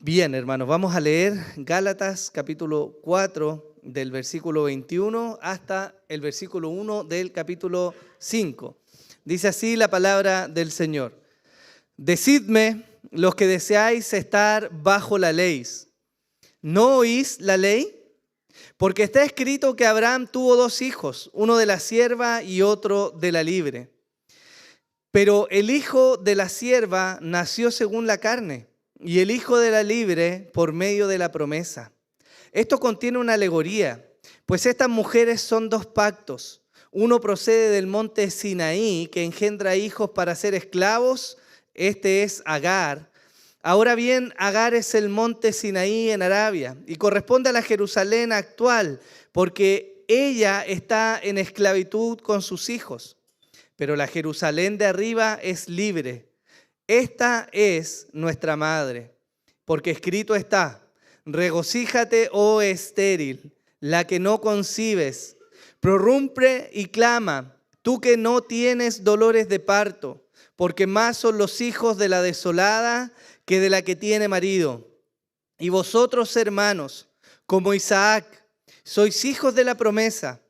Bien, hermanos, vamos a leer Gálatas capítulo 4 del versículo 21 hasta el versículo 1 del capítulo 5. Dice así la palabra del Señor. Decidme los que deseáis estar bajo la ley. ¿No oís la ley? Porque está escrito que Abraham tuvo dos hijos, uno de la sierva y otro de la libre. Pero el hijo de la sierva nació según la carne, y el hijo de la libre por medio de la promesa. Esto contiene una alegoría, pues estas mujeres son dos pactos. Uno procede del monte Sinaí, que engendra hijos para ser esclavos. Este es Agar. Ahora bien, Agar es el monte Sinaí en Arabia y corresponde a la Jerusalén actual, porque ella está en esclavitud con sus hijos. Pero la Jerusalén de arriba es libre. Esta es nuestra madre, porque escrito está: regocíjate, oh estéril, la que no concibes, prorrumpe y clama, tú que no tienes dolores de parto, porque más son los hijos de la desolada que de la que tiene marido. Y vosotros, hermanos, como Isaac, sois hijos de la promesa.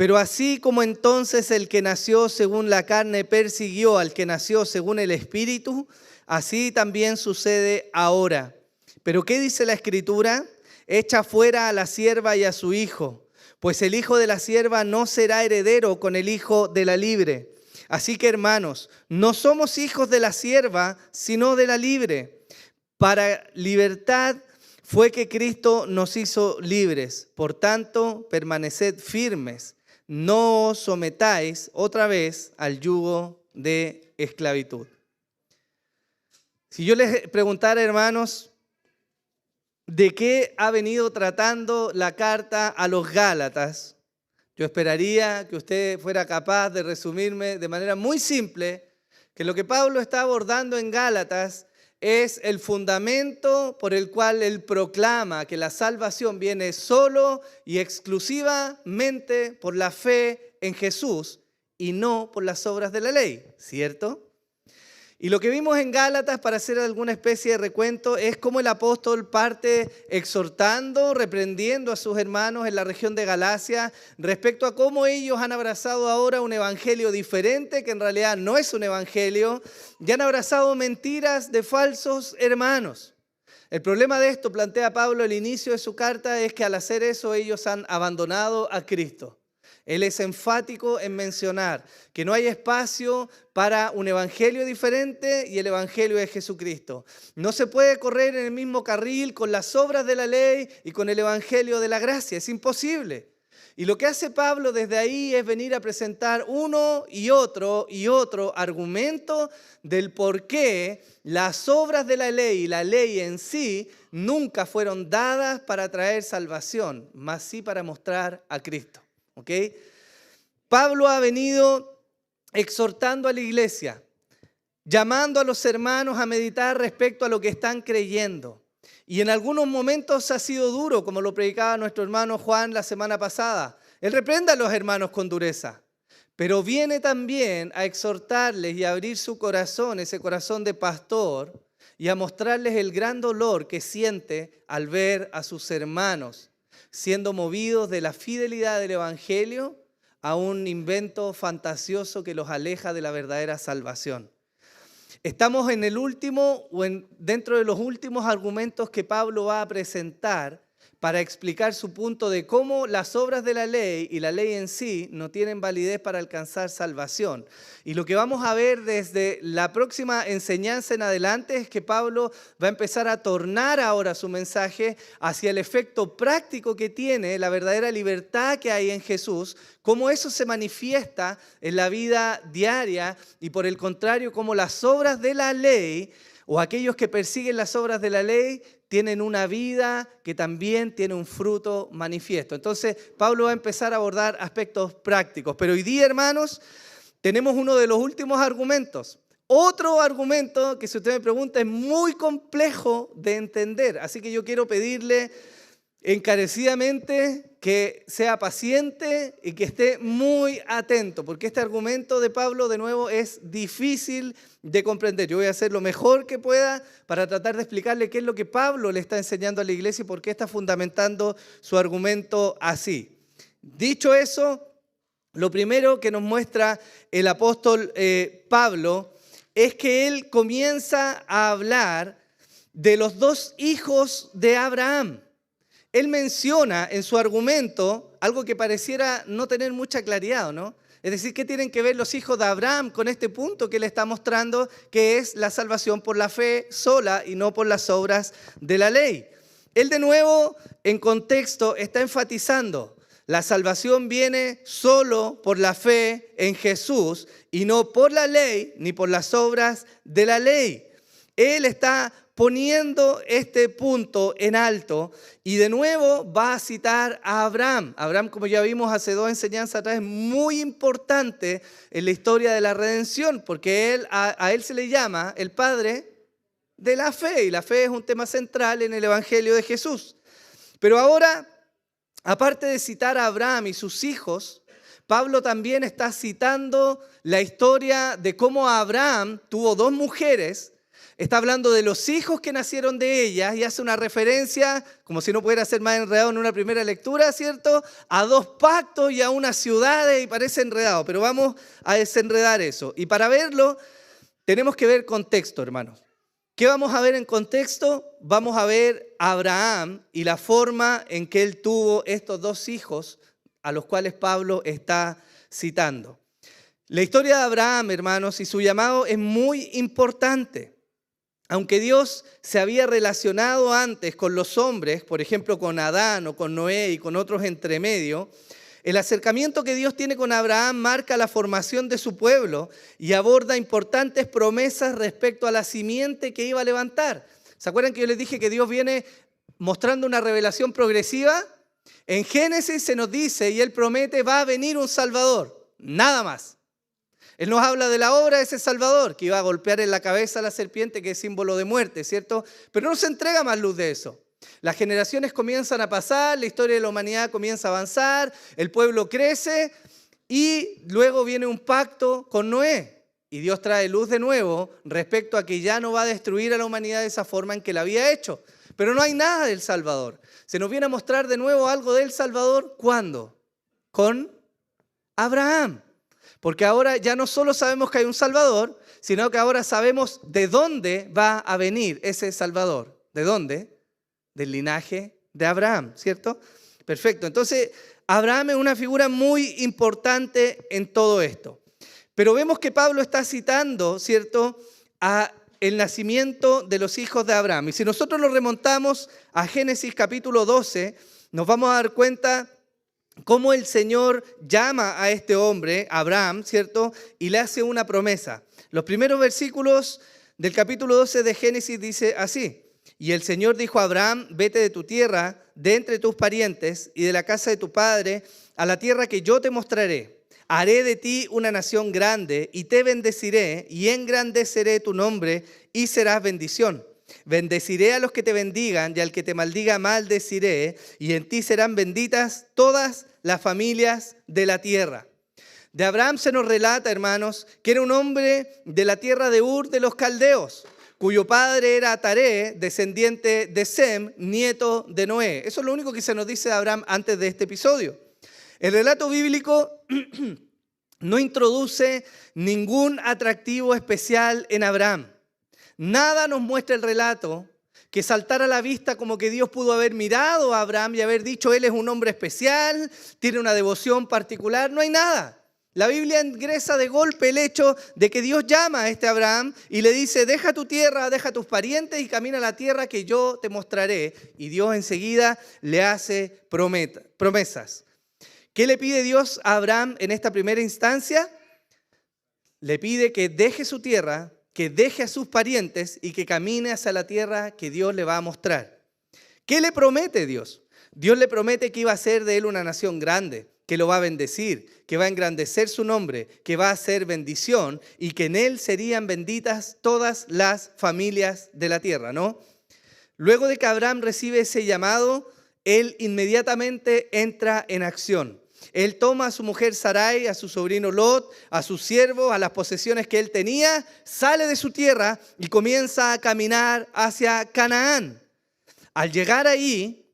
Pero así como entonces el que nació según la carne persiguió al que nació según el Espíritu, así también sucede ahora. ¿Pero qué dice la Escritura? Echa fuera a la sierva y a su hijo, pues el hijo de la sierva no será heredero con el hijo de la libre. Así que, hermanos, no somos hijos de la sierva, sino de la libre. Para libertad fue que Cristo nos hizo libres. Por tanto, permaneced firmes. No os sometáis otra vez al yugo de esclavitud. Si yo les preguntara, hermanos, ¿de qué ha venido tratando la carta a los Gálatas? Yo esperaría que usted fuera capaz de resumirme de manera muy simple que lo que Pablo está abordando en Gálatas es el fundamento por el cual él proclama que la salvación viene solo y exclusivamente por la fe en Jesús y no por las obras de la ley, ¿cierto? Y lo que vimos en Gálatas, para hacer alguna especie de recuento, es cómo el apóstol parte exhortando, reprendiendo a sus hermanos en la región de Galacia respecto a cómo ellos han abrazado ahora un evangelio diferente, que en realidad no es un evangelio, y han abrazado mentiras de falsos hermanos. El problema de esto, plantea Pablo al inicio de su carta, es que al hacer eso ellos han abandonado a Cristo. Él es enfático en mencionar que no hay espacio para un evangelio diferente y el evangelio de Jesucristo. No se puede correr en el mismo carril con las obras de la ley y con el evangelio de la gracia. Es imposible. Y lo que hace Pablo desde ahí es venir a presentar uno y otro argumento del por qué las obras de la ley y la ley en sí nunca fueron dadas para traer salvación, mas sí para mostrar a Cristo. ¿Okay? Pablo ha venido exhortando a la iglesia, llamando a los hermanos a meditar respecto a lo que están creyendo. Y en algunos momentos ha sido duro, como lo predicaba nuestro hermano Juan la semana pasada. Él reprende a los hermanos con dureza, pero viene también a exhortarles y a abrir su corazón, ese corazón de pastor, y a mostrarles el gran dolor que siente al ver a sus hermanos siendo movidos de la fidelidad del evangelio a un invento fantasioso que los aleja de la verdadera salvación. Estamos en el último dentro de los últimos argumentos que Pablo va a presentar para explicar su punto de cómo las obras de la ley y la ley en sí no tienen validez para alcanzar salvación. Y lo que vamos a ver desde la próxima enseñanza en adelante es que Pablo va a empezar a tornar ahora su mensaje hacia el efecto práctico que tiene la verdadera libertad que hay en Jesús, cómo eso se manifiesta en la vida diaria y por el contrario, cómo las obras de la ley o aquellos que persiguen las obras de la ley tienen una vida que también tiene un fruto manifiesto. Entonces, Pablo va a empezar a abordar aspectos prácticos. Pero hoy día, hermanos, tenemos uno de los últimos argumentos. Otro argumento que, si usted me pregunta, es muy complejo de entender. Así que yo quiero pedirle encarecidamente que sea paciente y que esté muy atento, porque este argumento de Pablo, de nuevo, es difícil de comprender. Yo voy a hacer lo mejor que pueda para tratar de explicarle qué es lo que Pablo le está enseñando a la iglesia y por qué está fundamentando su argumento así. Dicho eso, lo primero que nos muestra el apóstol Pablo es que él comienza a hablar de los dos hijos de Abraham. Él menciona en su argumento algo que pareciera no tener mucha claridad, ¿no? Es decir, ¿qué tienen que ver los hijos de Abraham con este punto que le está mostrando, que es la salvación por la fe sola y no por las obras de la ley? Él de nuevo, en contexto, está enfatizando, la salvación viene solo por la fe en Jesús y no por la ley ni por las obras de la ley. Él está poniendo este punto en alto y de nuevo va a citar a Abraham. Abraham, como ya vimos hace 2 enseñanzas atrás, es muy importante en la historia de la redención porque a él se le llama el padre de la fe y la fe es un tema central en el Evangelio de Jesús. Pero ahora, aparte de citar a Abraham y sus hijos, Pablo también está citando la historia de cómo Abraham tuvo 2 mujeres. Está hablando de los hijos que nacieron de ellas y hace una referencia, como si no pudiera ser más enredado en una primera lectura, ¿cierto? A 2 pactos y a unas ciudades y parece enredado, pero vamos a desenredar eso. Y para verlo tenemos que ver contexto, hermanos. ¿Qué vamos a ver en contexto? Vamos a ver a Abraham y la forma en que él tuvo estos 2 hijos a los cuales Pablo está citando. La historia de Abraham, hermanos, y su llamado es muy importante. Aunque Dios se había relacionado antes con los hombres, por ejemplo con Adán o con Noé y con otros entre medio, el acercamiento que Dios tiene con Abraham marca la formación de su pueblo y aborda importantes promesas respecto a la simiente que iba a levantar. ¿Se acuerdan que yo les dije que Dios viene mostrando una revelación progresiva? En Génesis se nos dice y Él promete va a venir un Salvador, nada más. Él nos habla de la obra de ese Salvador, que iba a golpear en la cabeza a la serpiente, que es símbolo de muerte, ¿cierto? Pero no se entrega más luz de eso. Las generaciones comienzan a pasar, la historia de la humanidad comienza a avanzar, el pueblo crece y luego viene un pacto con Noé. Y Dios trae luz de nuevo respecto a que ya no va a destruir a la humanidad de esa forma en que la había hecho. Pero no hay nada del Salvador. Se nos viene a mostrar de nuevo algo del Salvador, ¿cuándo? Con Abraham. Porque ahora ya no solo sabemos que hay un Salvador, sino que ahora sabemos de dónde va a venir ese Salvador. ¿De dónde? Del linaje de Abraham, ¿cierto? Perfecto. Entonces, Abraham es una figura muy importante en todo esto. Pero vemos que Pablo está citando, ¿cierto?, a el nacimiento de los hijos de Abraham. Y si nosotros lo remontamos a Génesis capítulo 12, nos vamos a dar cuenta cómo el Señor llama a este hombre, Abraham, ¿cierto? Y le hace una promesa. Los primeros versículos del capítulo 12 de Génesis dice así: y el Señor dijo a Abraham, vete de tu tierra, de entre tus parientes y de la casa de tu padre, a la tierra que yo te mostraré. Haré de ti una nación grande y te bendeciré y engrandeceré tu nombre y serás bendición. Bendeciré a los que te bendigan y al que te maldiga maldeciré, y en ti serán benditas todas las familias de la tierra. De Abraham se nos relata, hermanos, que era un hombre de la tierra de Ur de los caldeos, cuyo padre era Taré, descendiente de Sem, nieto de Noé. Eso es lo único que se nos dice de Abraham antes de este episodio. El relato bíblico no introduce ningún atractivo especial en Abraham. Nada nos muestra el relato que saltara a la vista como que Dios pudo haber mirado a Abraham y haber dicho, él es un hombre especial, tiene una devoción particular. No hay nada. La Biblia ingresa de golpe el hecho de que Dios llama a este Abraham y le dice, deja tu tierra, deja tus parientes y camina a la tierra que yo te mostraré. Y Dios enseguida le hace promesas. ¿Qué le pide Dios a Abraham en esta primera instancia? Le pide que deje su tierra, que deje a sus parientes y que camine hacia la tierra que Dios le va a mostrar. ¿Qué le promete Dios? Dios le promete que iba a hacer de él una nación grande, que lo va a bendecir, que va a engrandecer su nombre, que va a hacer bendición y que en él serían benditas todas las familias de la tierra, ¿no? Luego de que Abraham recibe ese llamado, él inmediatamente entra en acción. Él toma a su mujer Sarai, a su sobrino Lot, a sus siervos, a las posesiones que él tenía, sale de su tierra y comienza a caminar hacia Canaán. Al llegar ahí,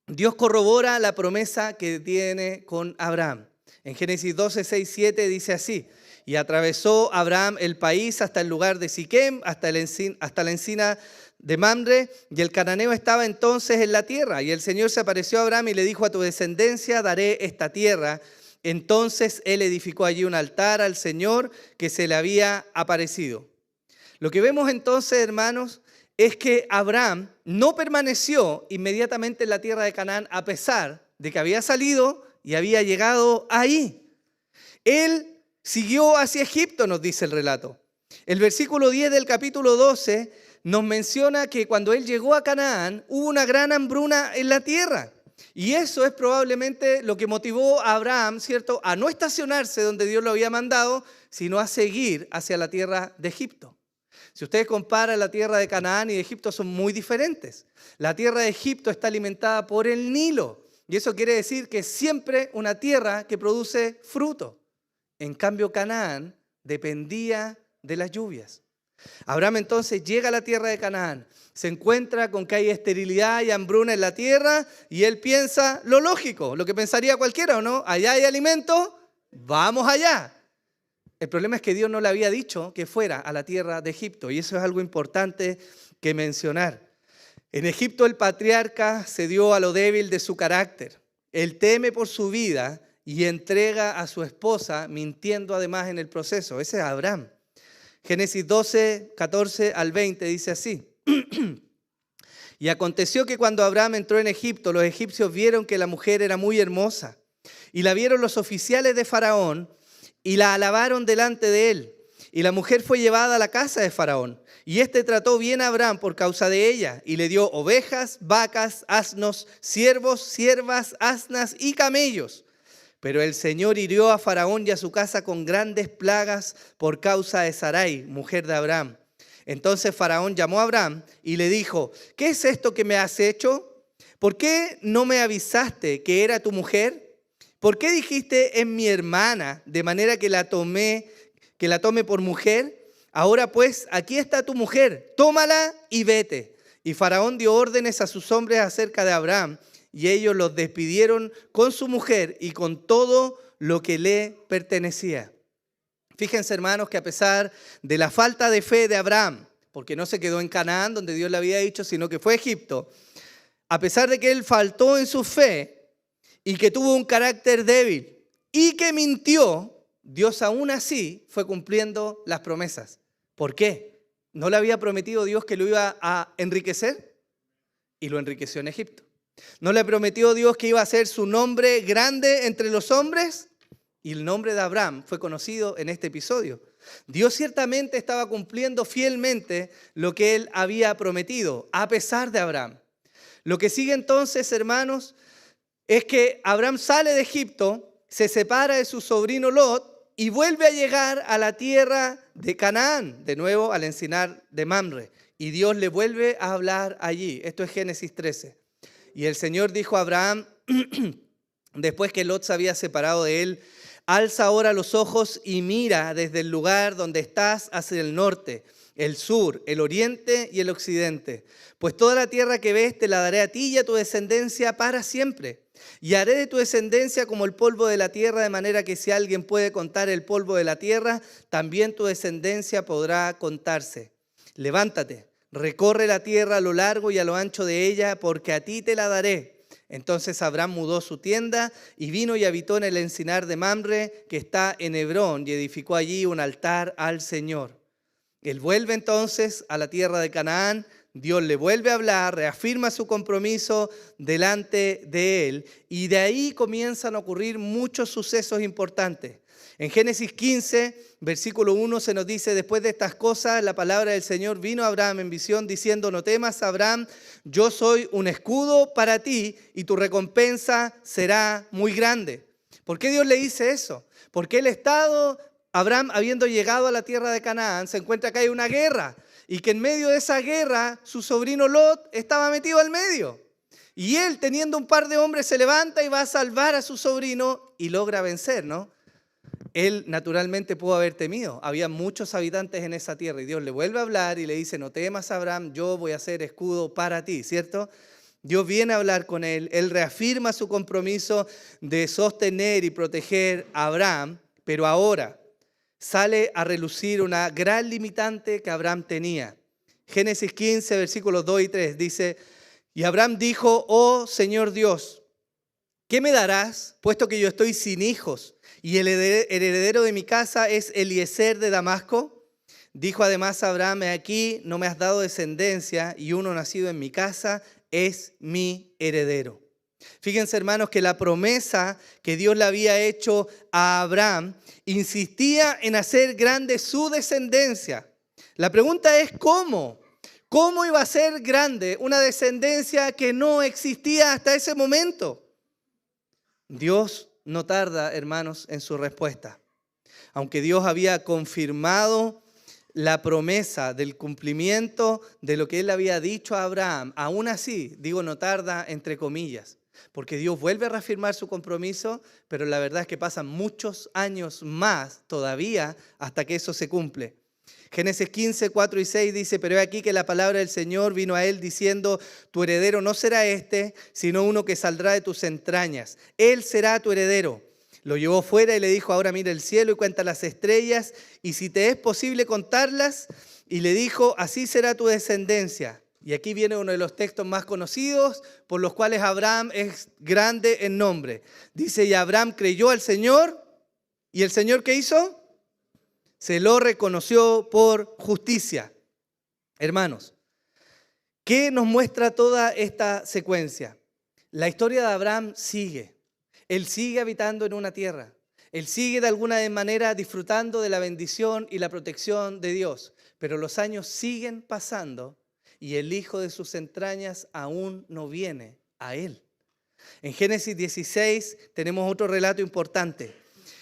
Dios corrobora la promesa que tiene con Abraham. En Génesis 12, 6, 7 dice así: y atravesó Abraham el país hasta el lugar de Siquem, hasta la encina de Mamre, y el cananeo estaba entonces en la tierra. Y el Señor se apareció a Abraham y le dijo: a tu descendencia daré esta tierra. Entonces él edificó allí un altar al Señor que se le había aparecido. Lo que vemos entonces, hermanos, es que Abraham no permaneció inmediatamente en la tierra de Canaán a pesar de que había salido y había llegado ahí. Él siguió hacia Egipto, nos dice el relato. El versículo 10 del capítulo 12 nos menciona que cuando él llegó a Canaán hubo una gran hambruna en la tierra. Y eso es probablemente lo que motivó a Abraham, ¿cierto?, a no estacionarse donde Dios lo había mandado, sino a seguir hacia la tierra de Egipto. Si ustedes comparan la tierra de Canaán y de Egipto, son muy diferentes. La tierra de Egipto está alimentada por el Nilo. Y eso quiere decir que es siempre una tierra que produce fruto. En cambio, Canaán dependía de las lluvias. Abraham entonces llega a la tierra de Canaán, se encuentra con que hay esterilidad y hambruna en la tierra y él piensa lo lógico, lo que pensaría cualquiera, ¿o no? Allá hay alimento, vamos allá. El problema es que Dios no le había dicho que fuera a la tierra de Egipto, y eso es algo importante que mencionar. En Egipto el patriarca se dio a lo débil de su carácter. Él teme por su vida y entrega a su esposa, mintiendo además en el proceso. Ese es Abraham. Génesis 12, 14 al 20 dice así: y aconteció que cuando Abraham entró en Egipto, los egipcios vieron que la mujer era muy hermosa, y la vieron los oficiales de Faraón, y la alabaron delante de él. Y la mujer fue llevada a la casa de Faraón, y éste trató bien a Abraham por causa de ella, y le dio ovejas, vacas, asnos, siervos, siervas, asnas y camellos. Pero el Señor hirió a Faraón y a su casa con grandes plagas por causa de Sarai, mujer de Abraham. Entonces Faraón llamó a Abraham y le dijo: ¿qué es esto que me has hecho? ¿Por qué no me avisaste que era tu mujer? ¿Por qué dijiste: es mi hermana, de manera que la tome por mujer? Ahora pues, aquí está tu mujer, tómala y vete. Y Faraón dio órdenes a sus hombres acerca de Abraham, y ellos los despidieron con su mujer y con todo lo que le pertenecía. Fíjense, hermanos, que a pesar de la falta de fe de Abraham, porque no se quedó en Canaán donde Dios le había dicho, sino que fue a Egipto, a pesar de que él faltó en su fe y que tuvo un carácter débil y que mintió, Dios aún así fue cumpliendo las promesas. ¿Por qué? ¿No le había prometido Dios que lo iba a enriquecer? Y lo enriqueció en Egipto. ¿No le prometió Dios que iba a ser su nombre grande entre los hombres? Y el nombre de Abraham fue conocido en este episodio. Dios ciertamente estaba cumpliendo fielmente lo que él había prometido, a pesar de Abraham. Lo que sigue entonces, hermanos, es que Abraham sale de Egipto, se separa de su sobrino Lot y vuelve a llegar a la tierra de Canaán, de nuevo al encinar de Mamre. Y Dios le vuelve a hablar allí. Esto es Génesis 13. Y el Señor dijo a Abraham, después que Lot se había separado de él: alza ahora los ojos y mira desde el lugar donde estás hacia el norte, el sur, el oriente y el occidente. Pues toda la tierra que ves te la daré a ti y a tu descendencia para siempre. Y haré de tu descendencia como el polvo de la tierra, de manera que si alguien puede contar el polvo de la tierra, también tu descendencia podrá contarse. Levántate, recorre la tierra a lo largo y a lo ancho de ella, porque a ti te la daré. Entonces Abraham mudó su tienda y vino y habitó en el encinar de Mamre, que está en Hebrón, y edificó allí un altar al Señor. Él vuelve entonces a la tierra de Canaán. Dios le vuelve a hablar, reafirma su compromiso delante de él, y de ahí comienzan a ocurrir muchos sucesos importantes. En Génesis 15, versículo 1 se nos dice: después de estas cosas, la palabra del Señor vino a Abraham en visión, diciendo: no temas, Abraham, yo soy un escudo para ti y tu recompensa será muy grande. ¿Por qué Dios le dice eso? Porque Abraham, habiendo llegado a la tierra de Canaán, se encuentra que hay una guerra, y que en medio de esa guerra su sobrino Lot estaba metido al medio. Y él, teniendo un par de hombres, se levanta y va a salvar a su sobrino y logra vencer, ¿no? Él naturalmente pudo haber temido. Había muchos habitantes en esa tierra y Dios le vuelve a hablar y le dice, no temas, Abraham, yo voy a ser escudo para ti, ¿cierto? Dios viene a hablar con él reafirma su compromiso de sostener y proteger a Abraham, pero ahora sale a relucir una gran limitante que Abraham tenía. Génesis 15, versículos 2 y 3 dice, y Abraham dijo, oh Señor Dios, ¿qué me darás, puesto que yo estoy sin hijos y el heredero de mi casa es Eliezer de Damasco? Dijo además Abraham, he aquí, no me has dado descendencia y uno nacido en mi casa es mi heredero. Fíjense, hermanos, que la promesa que Dios le había hecho a Abraham insistía en hacer grande su descendencia. La pregunta es ¿cómo? ¿Cómo iba a ser grande una descendencia que no existía hasta ese momento? Dios no tarda, hermanos, en su respuesta. Aunque Dios había confirmado la promesa del cumplimiento de lo que él había dicho a Abraham, aún así, digo no tarda entre comillas, porque Dios vuelve a reafirmar su compromiso, pero la verdad es que pasan muchos años más todavía hasta que eso se cumple. Génesis 15, 4 y 6 dice, pero he aquí que la palabra del Señor vino a él diciendo, tu heredero no será este, sino uno que saldrá de tus entrañas. Él será tu heredero. Lo llevó fuera y le dijo, ahora mira el cielo y cuenta las estrellas, y si te es posible contarlas. Y le dijo, así será tu descendencia. Y aquí viene uno de los textos más conocidos, por los cuales Abraham es grande en nombre. Dice, y Abraham creyó al Señor, ¿y el Señor qué hizo? Se lo reconoció por justicia. Hermanos, ¿qué nos muestra toda esta secuencia? La historia de Abraham sigue. Él sigue habitando en una tierra. Él sigue de alguna manera disfrutando de la bendición y la protección de Dios. Pero los años siguen pasando y el hijo de sus entrañas aún no viene a él. En Génesis 16 tenemos otro relato importante.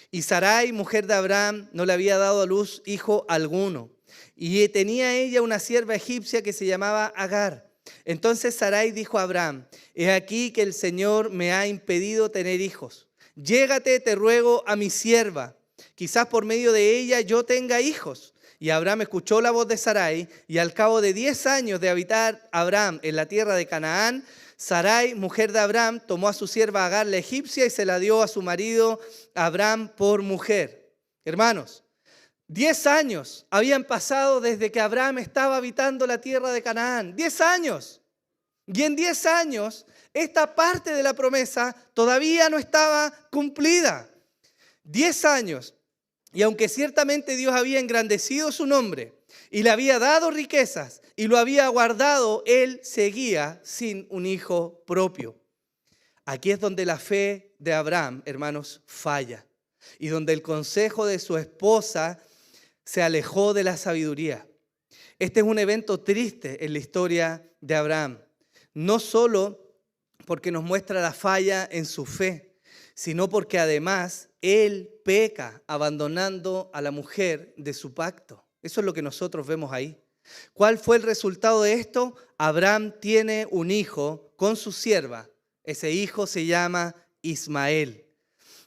Y Sarai, mujer de Abraham, no le había dado a luz hijo alguno. Y tenía ella una sierva egipcia que se llamaba Agar. Entonces Sarai dijo a Abraham, he aquí que el Señor me ha impedido tener hijos. Llégate, te ruego, a mi sierva. Quizás por medio de ella yo tenga hijos. Y Abraham escuchó la voz de Sarai, y al cabo de 10 años de habitar Abraham en la tierra de Canaán, Sarai, mujer de Abraham, tomó a su sierva Agar la egipcia y se la dio a su marido Abraham por mujer. Hermanos, 10 años habían pasado desde que Abraham estaba habitando la tierra de Canaán. 10 años. Y en 10 años, esta parte de la promesa todavía no estaba cumplida. 10 años. Y aunque ciertamente Dios había engrandecido su nombre y le había dado riquezas y lo había guardado, él seguía sin un hijo propio. Aquí es donde la fe de Abraham, hermanos, falla. Y donde el consejo de su esposa se alejó de la sabiduría. Este es un evento triste en la historia de Abraham. No solo porque nos muestra la falla en su fe, sino porque además él peca abandonando a la mujer de su pacto. Eso es lo que nosotros vemos ahí. ¿Cuál fue el resultado de esto? Abraham tiene un hijo con su sierva. Ese hijo se llama Ismael.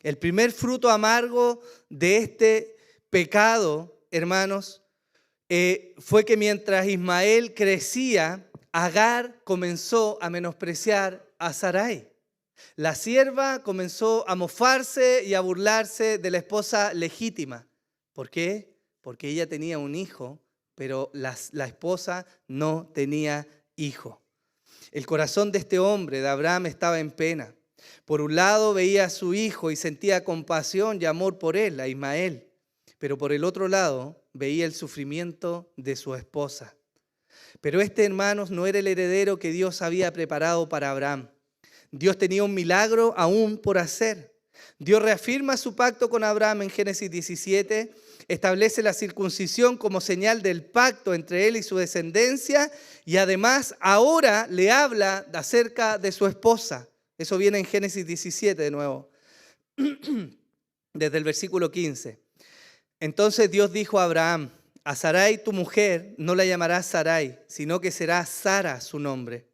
El primer fruto amargo de este pecado, hermanos, fue que mientras Ismael crecía, Agar comenzó a menospreciar a Sarai. La sierva comenzó a mofarse y a burlarse de la esposa legítima. ¿Por qué? Porque ella tenía un hijo, pero la esposa no tenía hijo. El corazón de este hombre, de Abraham, estaba en pena. Por un lado veía a su hijo y sentía compasión y amor por él, a Ismael. Pero por el otro lado veía el sufrimiento de su esposa. Pero este, hermanos, no era el heredero que Dios había preparado para Abraham. Dios tenía un milagro aún por hacer. Dios reafirma su pacto con Abraham en Génesis 17, establece la circuncisión como señal del pacto entre él y su descendencia y además ahora le habla acerca de su esposa. Eso viene en Génesis 17 de nuevo, desde el versículo 15. Entonces Dios dijo a Abraham, a Sarai tu mujer no la llamarás Sarai, sino que será Sara su nombre,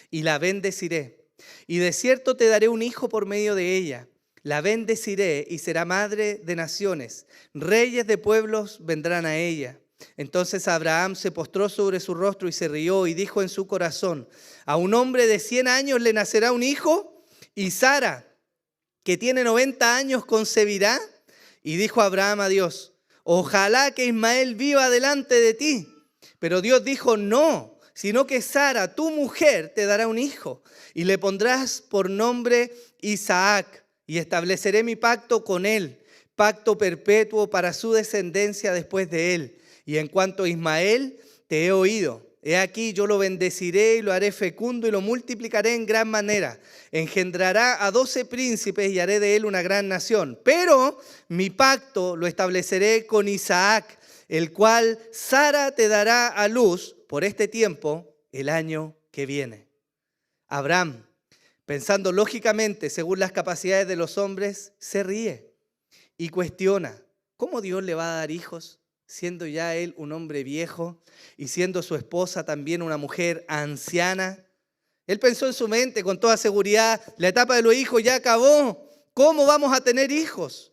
y la bendeciré. Y de cierto te daré un hijo por medio de ella. La bendeciré y será madre de naciones. Reyes de pueblos vendrán a ella. Entonces Abraham se postró sobre su rostro y se rió y dijo en su corazón: a un hombre de 100 años le nacerá un hijo, y Sara, que tiene 90 años, concebirá. Y dijo Abraham a Dios: ojalá que Ismael viva delante de ti. Pero Dios dijo: no, sino que Sara, tu mujer, te dará un hijo, y le pondrás por nombre Isaac, y estableceré mi pacto con él, pacto perpetuo para su descendencia después de él. Y en cuanto a Ismael, te he oído. He aquí, yo lo bendeciré y lo haré fecundo y lo multiplicaré en gran manera. Engendrará a 12 príncipes y haré de él una gran nación. Pero mi pacto lo estableceré con Isaac, el cual Sara te dará a luz por este tiempo el año que viene. Abraham, pensando lógicamente según las capacidades de los hombres, se ríe y cuestiona: ¿cómo Dios le va a dar hijos, siendo ya él un hombre viejo y siendo su esposa también una mujer anciana? Él pensó en su mente con toda seguridad: la etapa de los hijos ya acabó, ¿cómo vamos a tener hijos?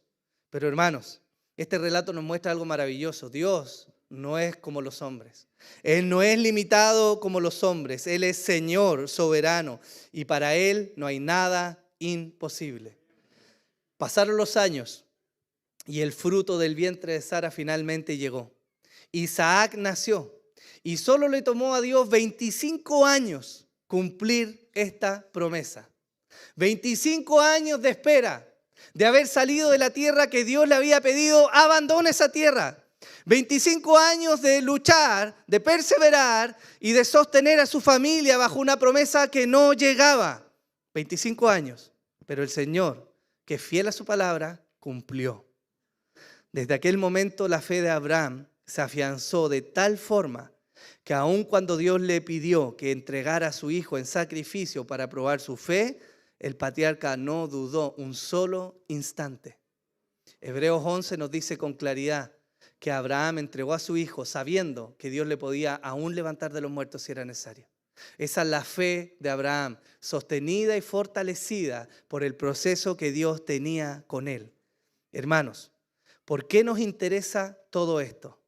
Pero hermanos, este relato nos muestra algo maravilloso. Dios no es como los hombres. Él no es limitado como los hombres. Él es Señor soberano y para Él no hay nada imposible. Pasaron los años y el fruto del vientre de Sara finalmente llegó. Isaac nació y solo le tomó a Dios 25 años cumplir esta promesa. 25 años de espera, de haber salido de la tierra que Dios le había pedido: abandona esa tierra. 25 años de luchar, de perseverar y de sostener a su familia bajo una promesa que no llegaba. 25 años, pero el Señor, que es fiel a su palabra, cumplió. Desde aquel momento la fe de Abraham se afianzó de tal forma que aun cuando Dios le pidió que entregara a su hijo en sacrificio para probar su fe, el patriarca no dudó un solo instante. Hebreos 11 nos dice con claridad que Abraham entregó a su hijo sabiendo que Dios le podía aún levantar de los muertos si era necesario. Esa es la fe de Abraham, sostenida y fortalecida por el proceso que Dios tenía con él. Hermanos, ¿por qué nos interesa todo esto?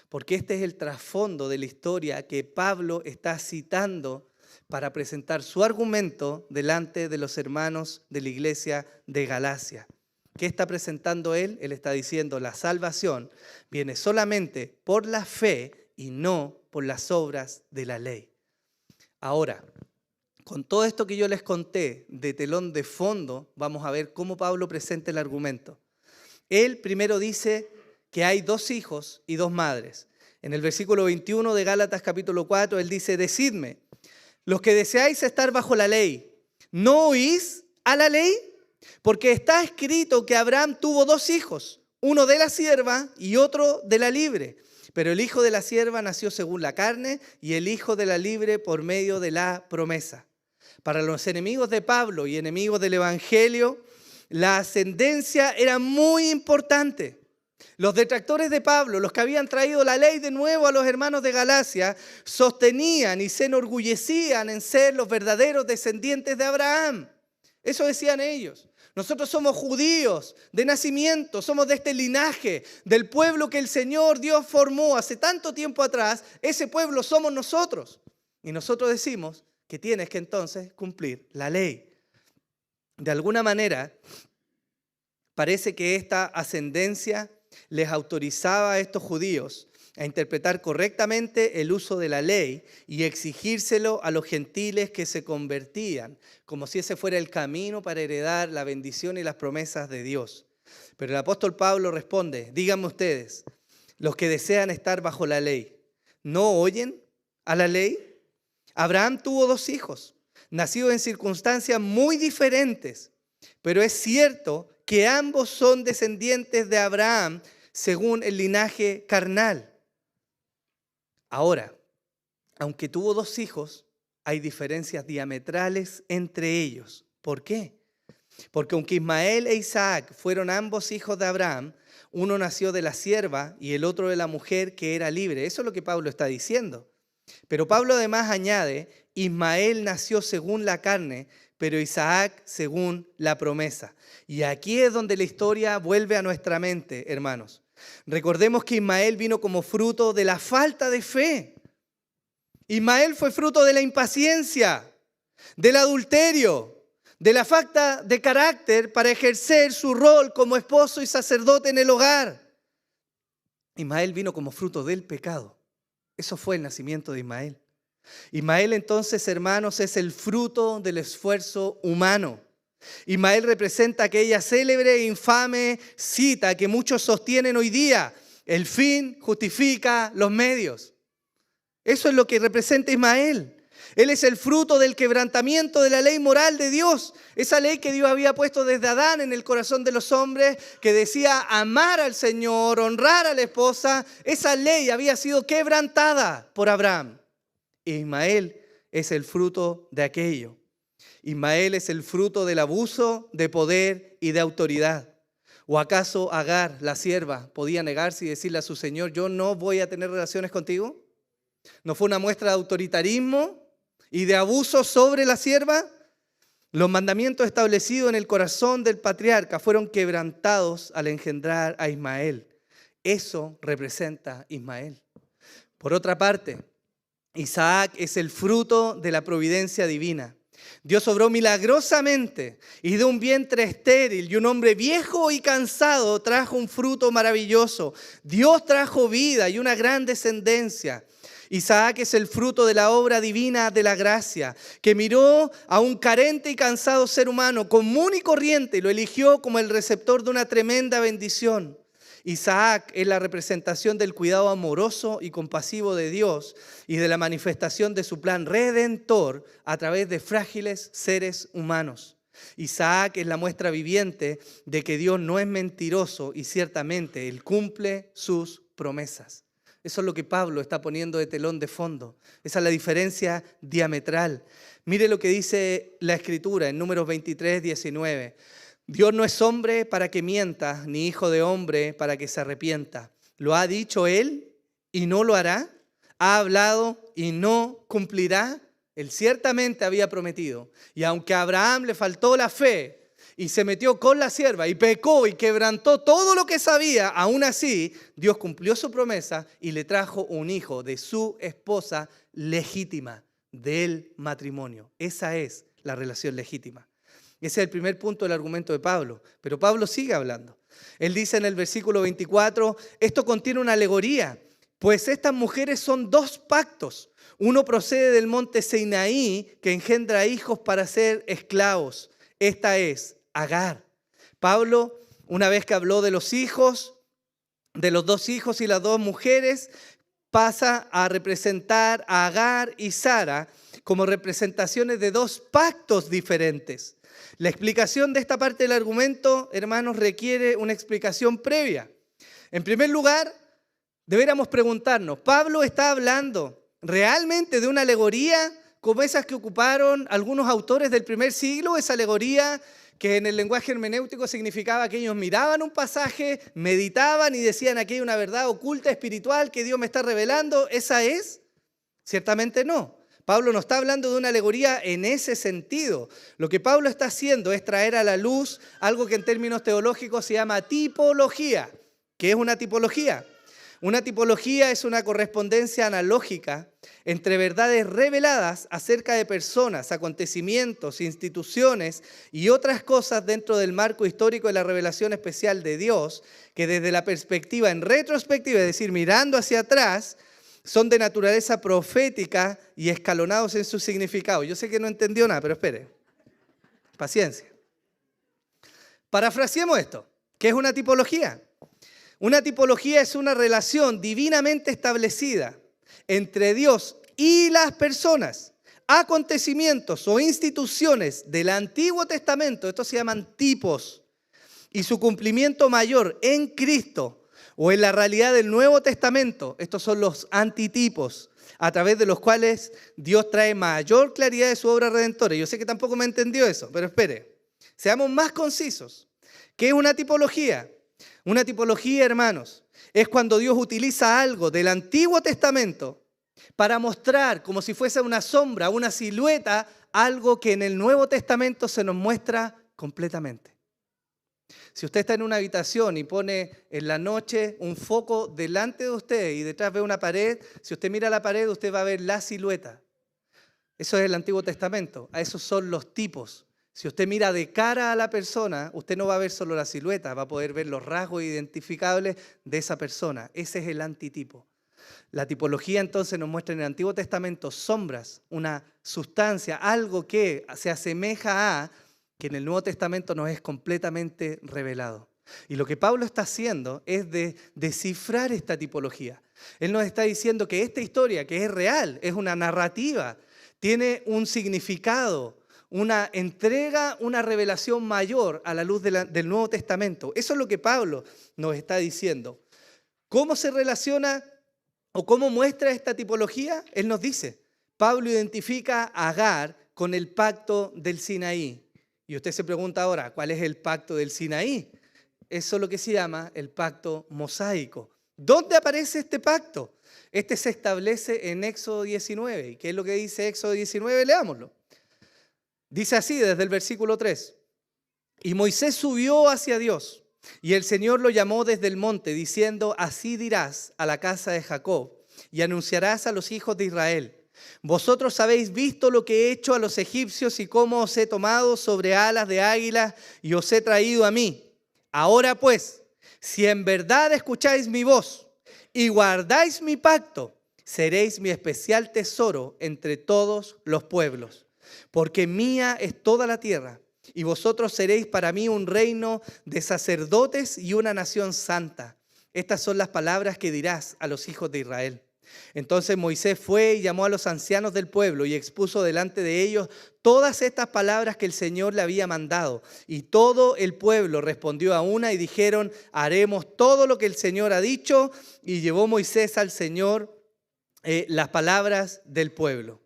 Porque este es el trasfondo de la historia que Pablo está citando para presentar su argumento delante de los hermanos de la iglesia de Galacia. ¿Qué está presentando él? Él está diciendo: la salvación viene solamente por la fe y no por las obras de la ley. Ahora, con todo esto que yo les conté de telón de fondo, vamos a ver cómo Pablo presenta el argumento. Él primero dice que hay 2 hijos y 2 madres. En el versículo 21 de Gálatas capítulo 4, él dice: decidme, los que deseáis estar bajo la ley, ¿no oís a la ley? Porque está escrito que Abraham tuvo 2 hijos, uno de la sierva y otro de la libre. Pero el hijo de la sierva nació según la carne y el hijo de la libre por medio de la promesa. Para los enemigos de Pablo y enemigos del evangelio, la ascendencia era muy importante. Los detractores de Pablo, los que habían traído la ley de nuevo a los hermanos de Galacia, sostenían y se enorgullecían en ser los verdaderos descendientes de Abraham. Eso decían ellos. Nosotros somos judíos de nacimiento, somos de este linaje, del pueblo que el Señor Dios formó hace tanto tiempo atrás. Ese pueblo somos nosotros. Y nosotros decimos que tienes que entonces cumplir la ley. De alguna manera, parece que esta ascendencia les autorizaba a estos judíos a interpretar correctamente el uso de la ley y exigírselo a los gentiles que se convertían, como si ese fuera el camino para heredar la bendición y las promesas de Dios. Pero el apóstol Pablo responde: díganme ustedes, los que desean estar bajo la ley, ¿no oyen a la ley? Abraham tuvo 2 hijos, nacidos en circunstancias muy diferentes, pero es cierto que ambos son descendientes de Abraham según el linaje carnal. Ahora, aunque tuvo 2 hijos, hay diferencias diametrales entre ellos. ¿Por qué? Porque aunque Ismael e Isaac fueron ambos hijos de Abraham, uno nació de la sierva y el otro de la mujer que era libre. Eso es lo que Pablo está diciendo. Pero Pablo además añade Ismael nació según la carne, pero Isaac según la promesa. Y aquí es donde la historia vuelve a nuestra mente, hermanos. Recordemos que Ismael vino como fruto de la falta de fe. Ismael fue fruto de la impaciencia, del adulterio, de la falta de carácter para ejercer su rol como esposo y sacerdote en el hogar. Ismael vino como fruto del pecado. Eso fue el nacimiento de Ismael. Ismael entonces, hermanos, es el fruto del esfuerzo humano. Ismael representa aquella célebre e infame cita que muchos sostienen hoy día: el fin justifica los medios. Eso es lo que representa Ismael. Él es el fruto del quebrantamiento de la ley moral de Dios. Esa ley que Dios había puesto desde Adán en el corazón de los hombres, que decía amar al Señor, honrar a la esposa. Esa ley había sido quebrantada por Abraham. Ismael es el fruto de aquello. Ismael es el fruto del abuso de poder y de autoridad. ¿O acaso Agar, la sierva, podía negarse y decirle a su señor: yo no voy a tener relaciones contigo? ¿No fue una muestra de autoritarismo y de abuso sobre la sierva? Los mandamientos establecidos en el corazón del patriarca fueron quebrantados al engendrar a Ismael. Eso representa Ismael. Por otra parte, Isaac es el fruto de la providencia divina. Dios obró milagrosamente y de un vientre estéril y un hombre viejo y cansado trajo un fruto maravilloso. Dios trajo vida y una gran descendencia. Isaac es el fruto de la obra divina de la gracia, que miró a un carente y cansado ser humano común y corriente y lo eligió como el receptor de una tremenda bendición. Isaac es la representación del cuidado amoroso y compasivo de Dios y de la manifestación de su plan redentor a través de frágiles seres humanos. Isaac es la muestra viviente de que Dios no es mentiroso y ciertamente Él cumple sus promesas. Eso es lo que Pablo está poniendo de telón de fondo. Esa es la diferencia diametral. Mire lo que dice la Escritura en Números 23, 19. Dios no es hombre para que mienta, ni hijo de hombre para que se arrepienta. ¿Lo ha dicho Él y no lo hará? ¿Ha hablado y no cumplirá? Él ciertamente había prometido. Y aunque a Abraham le faltó la fe y se metió con la sierva y pecó y quebrantó todo lo que sabía, aún así Dios cumplió su promesa y le trajo un hijo de su esposa legítima, del matrimonio. Esa es la relación legítima. Ese es el primer punto del argumento de Pablo. Pero Pablo sigue hablando. Él dice en el versículo 24, esto contiene una alegoría, pues estas mujeres son dos pactos. Uno procede del monte Sinaí, que engendra hijos para ser esclavos. Esta es Agar. Pablo, una vez que habló de los hijos, de los dos hijos y las dos mujeres, pasa a representar a Agar y Sara como representaciones de dos pactos diferentes. La explicación de esta parte del argumento, hermanos, requiere una explicación previa. En primer lugar, deberíamos preguntarnos, ¿Pablo está hablando realmente de una alegoría como esas que ocuparon algunos autores del primer siglo? Esa alegoría que en el lenguaje hermenéutico significaba que ellos miraban un pasaje, meditaban y decían: aquí hay una verdad oculta, espiritual, que Dios me está revelando. ¿Esa es? Ciertamente no. Pablo no está hablando de una alegoría en ese sentido. Lo que Pablo está haciendo es traer a la luz algo que en términos teológicos se llama tipología. ¿Qué es una tipología? Una tipología es una correspondencia analógica entre verdades reveladas acerca de personas, acontecimientos, instituciones y otras cosas dentro del marco histórico de la revelación especial de Dios, que desde la perspectiva en retrospectiva, es decir, mirando hacia atrás, son de naturaleza profética y escalonados en su significado. Yo sé que no entendió nada, pero espere. Paciencia. Parafraseemos esto. ¿Qué es una tipología? Una tipología es una relación divinamente establecida entre Dios y las personas, acontecimientos o instituciones del Antiguo Testamento, estos se llaman tipos, y su cumplimiento mayor en Cristo o en la realidad del Nuevo Testamento, estos son los antitipos, a través de los cuales Dios trae mayor claridad de su obra redentora. Yo sé que tampoco me entendió eso, pero espere, seamos más concisos. ¿Qué es una tipología? Una tipología, hermanos, es cuando Dios utiliza algo del Antiguo Testamento para mostrar como si fuese una sombra, una silueta, algo que en el Nuevo Testamento se nos muestra completamente. Si usted está en una habitación y pone en la noche un foco delante de usted y detrás ve una pared, si usted mira la pared, usted va a ver la silueta. Eso es el Antiguo Testamento, a esos son los tipos. Si usted mira de cara a la persona, usted no va a ver solo la silueta, va a poder ver los rasgos identificables de esa persona. Ese es el antitipo. La tipología entonces nos muestra en el Antiguo Testamento sombras, una sustancia, algo que se asemeja a que en el Nuevo Testamento nos es completamente revelado. Y lo que Pablo está haciendo es de descifrar esta tipología. Él nos está diciendo que esta historia, que es real, es una narrativa, tiene un significado, una entrega, una revelación mayor a la luz del Nuevo Testamento. Eso es lo que Pablo nos está diciendo. ¿Cómo se relaciona o cómo muestra esta tipología? Él nos dice, Pablo identifica a Agar con el pacto del Sinaí. Y usted se pregunta ahora, ¿cuál es el pacto del Sinaí? Eso es lo que se llama el pacto mosaico. ¿Dónde aparece este pacto? Este se establece en Éxodo 19. ¿Y qué es lo que dice Éxodo 19? Leámoslo. Dice así desde el versículo 3. Y Moisés subió hacia Dios, y el Señor lo llamó desde el monte, diciendo, así dirás a la casa de Jacob, y anunciarás a los hijos de Israel. Vosotros habéis visto lo que he hecho a los egipcios y cómo os he tomado sobre alas de águila y os he traído a mí. Ahora pues, si en verdad escucháis mi voz y guardáis mi pacto, seréis mi especial tesoro entre todos los pueblos. Porque mía es toda la tierra, y vosotros seréis para mí un reino de sacerdotes y una nación santa. Estas son las palabras que dirás a los hijos de Israel. Entonces Moisés fue y llamó a los ancianos del pueblo y expuso delante de ellos todas estas palabras que el Señor le había mandado. Y todo el pueblo respondió a una y dijeron, haremos todo lo que el Señor ha dicho. Y llevó Moisés al Señor las palabras del pueblo.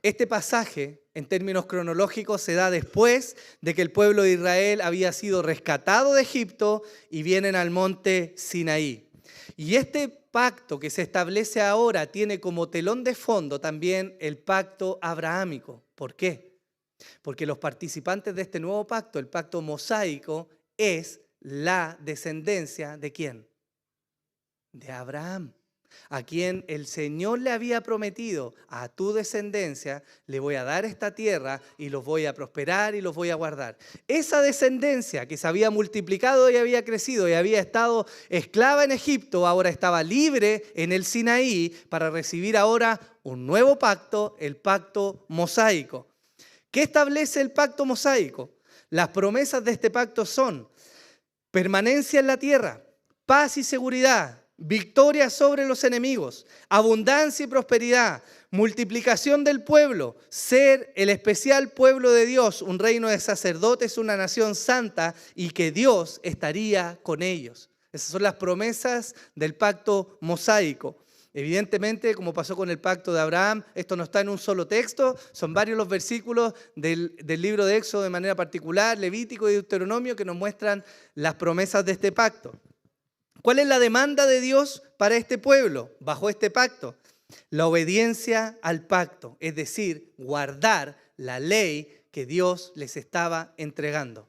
Este pasaje, en términos cronológicos, se da después de que el pueblo de Israel había sido rescatado de Egipto y vienen al monte Sinaí. Y este pacto que se establece ahora tiene como telón de fondo también el pacto abrahámico. ¿Por qué? Porque los participantes de este nuevo pacto, el pacto mosaico, es la descendencia ¿de quién? De Abraham, a quien el Señor le había prometido, a tu descendencia le voy a dar esta tierra y los voy a prosperar y los voy a guardar. Esa descendencia que se había multiplicado y había crecido y había estado esclava en Egipto, ahora estaba libre en el Sinaí para recibir ahora un nuevo pacto, el pacto mosaico. ¿Qué establece el pacto mosaico? Las promesas de este pacto son permanencia en la tierra, paz y seguridad, victoria sobre los enemigos, abundancia y prosperidad, multiplicación del pueblo, ser el especial pueblo de Dios, un reino de sacerdotes, una nación santa y que Dios estaría con ellos. Esas son las promesas del pacto mosaico. Evidentemente, como pasó con el pacto de Abraham, esto no está en un solo texto, son varios los versículos del libro de Éxodo de manera particular, Levítico y Deuteronomio, que nos muestran las promesas de este pacto. ¿Cuál es la demanda de Dios para este pueblo bajo este pacto? La obediencia al pacto, es decir, guardar la ley que Dios les estaba entregando.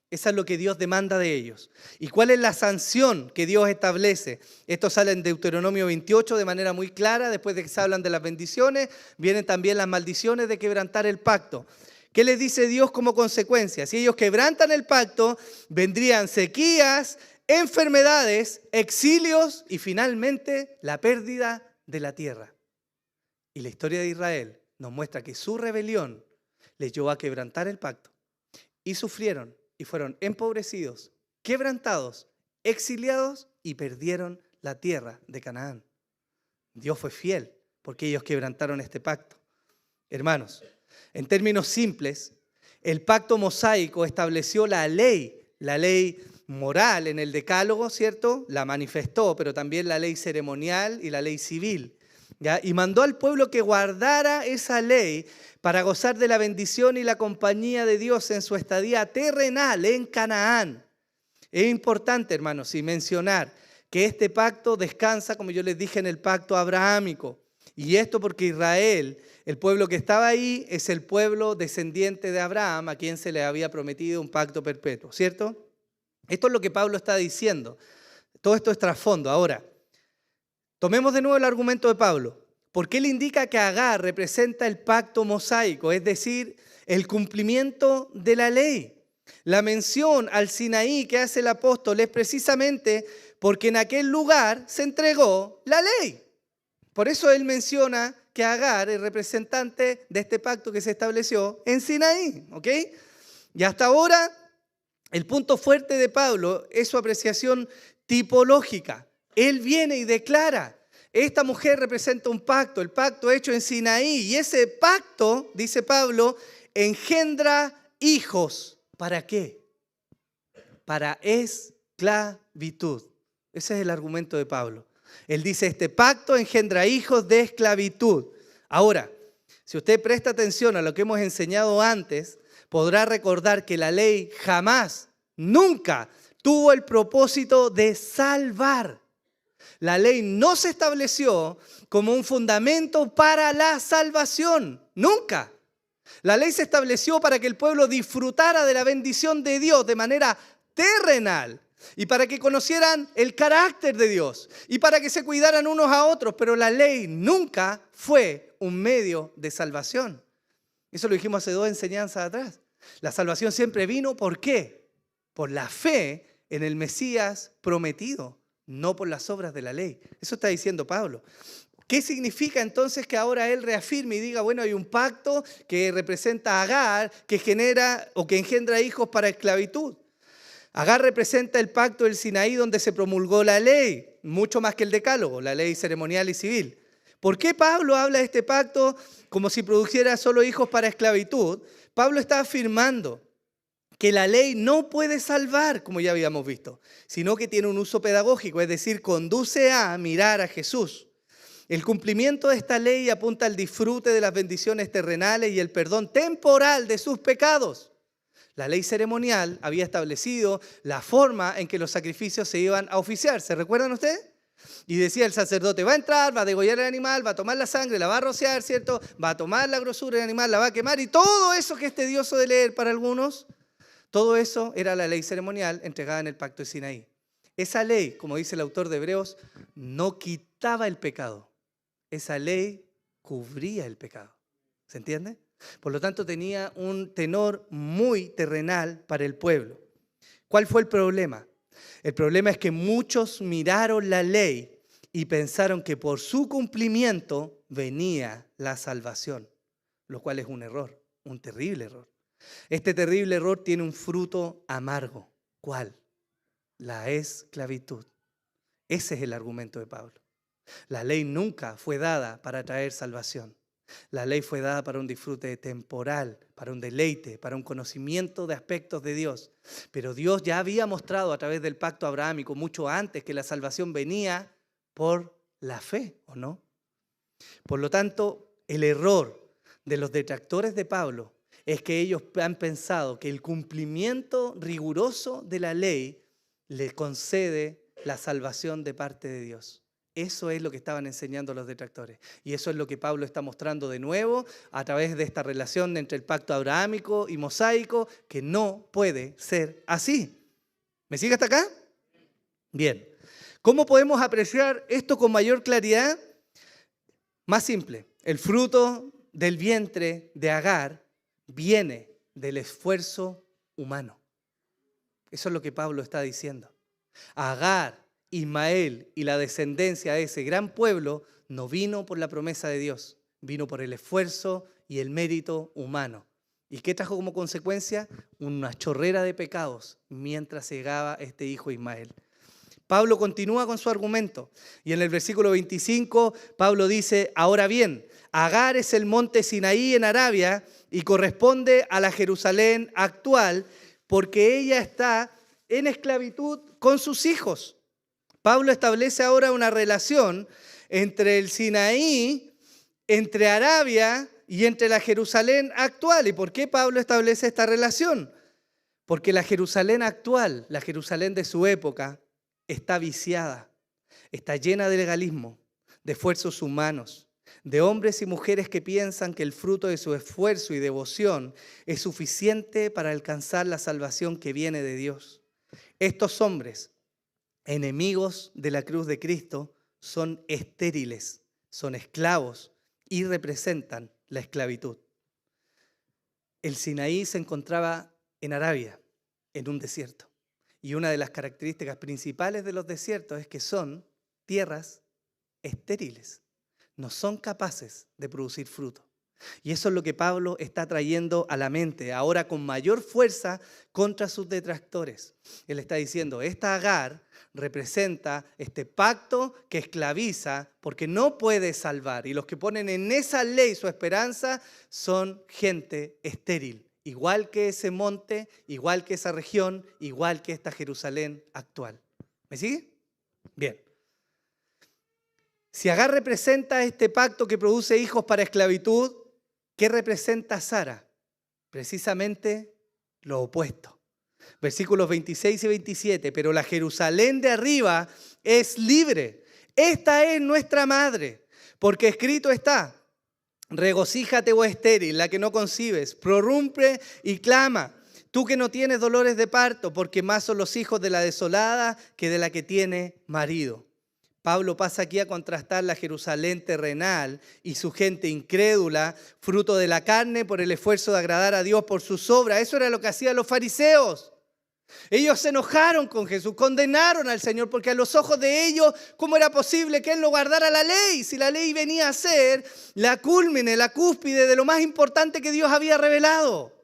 Eso es lo que Dios demanda de ellos. ¿Y cuál es la sanción que Dios establece? Esto sale en Deuteronomio 28 de manera muy clara. Después de que se hablan de las bendiciones, vienen también las maldiciones de quebrantar el pacto. ¿Qué les dice Dios como consecuencia? Si ellos quebrantan el pacto, vendrían sequías, enfermedades, exilios y finalmente la pérdida de la tierra. Y la historia de Israel nos muestra que su rebelión les llevó a quebrantar el pacto y sufrieron y fueron empobrecidos, quebrantados, exiliados y perdieron la tierra de Canaán. Dios fue fiel porque ellos quebrantaron este pacto. Hermanos, en términos simples, el pacto mosaico estableció la ley moral en el decálogo, ¿cierto? La manifestó, pero también la ley ceremonial y la ley civil, ¿ya? Y mandó al pueblo que guardara esa ley para gozar de la bendición y la compañía de Dios en su estadía terrenal en Canaán. Es importante, hermanos, y mencionar que este pacto descansa, como yo les dije, en el pacto abrahámico. Y esto porque Israel, el pueblo que estaba ahí, es el pueblo descendiente de Abraham, a quien se le había prometido un pacto perpetuo, ¿cierto? Esto es lo que Pablo está diciendo. Todo esto es trasfondo. Ahora, tomemos de nuevo el argumento de Pablo. ¿Por qué él indica que Agar representa el pacto mosaico, es decir, el cumplimiento de la ley? La mención al Sinaí que hace el apóstol es precisamente porque en aquel lugar se entregó la ley. Por eso él menciona que Agar es representante de este pacto que se estableció en Sinaí, ¿ok? Y hasta ahora el punto fuerte de Pablo es su apreciación tipológica. Él viene y declara, esta mujer representa un pacto, el pacto hecho en Sinaí, y ese pacto, dice Pablo, engendra hijos. ¿Para qué? Para esclavitud. Ese es el argumento de Pablo. Él dice, este pacto engendra hijos de esclavitud. Ahora, si usted presta atención a lo que hemos enseñado antes, podrá recordar que la ley jamás, nunca tuvo el propósito de salvar. La ley no se estableció como un fundamento para la salvación, nunca. La ley se estableció para que el pueblo disfrutara de la bendición de Dios de manera terrenal y para que conocieran el carácter de Dios y para que se cuidaran unos a otros, pero la ley nunca fue un medio de salvación. Eso lo dijimos hace 2 enseñanzas atrás. La salvación siempre vino, ¿por qué? Por la fe en el Mesías prometido, no por las obras de la ley. Eso está diciendo Pablo. ¿Qué significa entonces que ahora él reafirme y diga, bueno, hay un pacto que representa a Agar, que genera o que engendra hijos para esclavitud? Agar representa el pacto del Sinaí donde se promulgó la ley, mucho más que el decálogo, la ley ceremonial y civil. ¿Por qué Pablo habla de este pacto como si produjera solo hijos para esclavitud? Pablo está afirmando que la ley no puede salvar, como ya habíamos visto, sino que tiene un uso pedagógico, es decir, conduce a mirar a Jesús. El cumplimiento de esta ley apunta al disfrute de las bendiciones terrenales y el perdón temporal de sus pecados. La ley ceremonial había establecido la forma en que los sacrificios se iban a oficiar. ¿Se recuerdan ustedes? Y decía, el sacerdote va a entrar, va a degollar el animal, va a tomar la sangre, la va a rociar, ¿cierto? Va a tomar la grosura del animal, la va a quemar y todo eso que es tedioso de leer para algunos, todo eso era la ley ceremonial entregada en el pacto de Sinaí. Esa ley, como dice el autor de Hebreos, no quitaba el pecado. Esa ley cubría el pecado. ¿Se entiende? Por lo tanto, tenía un tenor muy terrenal para el pueblo. ¿Cuál fue el problema? El problema es que muchos miraron la ley y pensaron que por su cumplimiento venía la salvación, lo cual es un error, un terrible error. Este terrible error tiene un fruto amargo. ¿Cuál? La esclavitud. Ese es el argumento de Pablo. La ley nunca fue dada para traer salvación. La ley fue dada para un disfrute temporal, para un deleite, para un conocimiento de aspectos de Dios. Pero Dios ya había mostrado a través del pacto abrahámico mucho antes que la salvación venía por la fe, ¿o no? Por lo tanto, el error de los detractores de Pablo es que ellos han pensado que el cumplimiento riguroso de la ley le concede la salvación de parte de Dios. Eso es lo que estaban enseñando los detractores. Y eso es lo que Pablo está mostrando de nuevo a través de esta relación entre el pacto abrahámico y mosaico, que no puede ser así. ¿Me sigue hasta acá? Bien. ¿Cómo podemos apreciar esto con mayor claridad? Más simple. El fruto del vientre de Agar viene del esfuerzo humano. Eso es lo que Pablo está diciendo. Agar, Ismael y la descendencia de ese gran pueblo no vino por la promesa de Dios, vino por el esfuerzo y el mérito humano. ¿Y qué trajo como consecuencia? Una chorrera de pecados mientras llegaba este hijo Ismael. Pablo continúa con su argumento y en el versículo 25 Pablo dice, ahora bien, Agar es el monte Sinaí en Arabia y corresponde a la Jerusalén actual porque ella está en esclavitud con sus hijos. Pablo establece ahora una relación entre el Sinaí, entre Arabia y entre la Jerusalén actual. ¿Y por qué Pablo establece esta relación? Porque la Jerusalén actual, la Jerusalén de su época, está viciada, está llena de legalismo, de esfuerzos humanos. de hombres y mujeres que piensan que el fruto de su esfuerzo y devoción es suficiente para alcanzar la salvación que viene de Dios. Estos hombres, enemigos de la cruz de Cristo, son estériles, son esclavos y representan la esclavitud. El Sinaí se encontraba en Arabia, en un desierto. Y una de las características principales de los desiertos es que son tierras estériles. No son capaces de producir fruto. Y eso es lo que Pablo está trayendo a la mente, ahora con mayor fuerza contra sus detractores. Él está diciendo, esta Agar representa este pacto que esclaviza porque no puede salvar. Y los que ponen en esa ley su esperanza son gente estéril. Igual que ese monte, igual que esa región, igual que esta Jerusalén actual. ¿Me sigue? Bien. Si Agar representa este pacto que produce hijos para esclavitud, ¿qué representa Sara? Precisamente lo opuesto. Versículos 26 y 27. Pero la Jerusalén de arriba es libre. Esta es nuestra madre. Porque escrito está, regocíjate, oh estéril, la que no concibes, prorrumpe y clama. Tú que no tienes dolores de parto, porque más son los hijos de la desolada que de la que tiene marido. Pablo pasa aquí a contrastar la Jerusalén terrenal y su gente incrédula, fruto de la carne por el esfuerzo de agradar a Dios por sus obras. Eso era lo que hacían los fariseos. Ellos se enojaron con Jesús, condenaron al Señor, porque a los ojos de ellos, ¿cómo era posible que Él no guardara la ley? Si la ley venía a ser la cúlmine, la cúspide de lo más importante que Dios había revelado.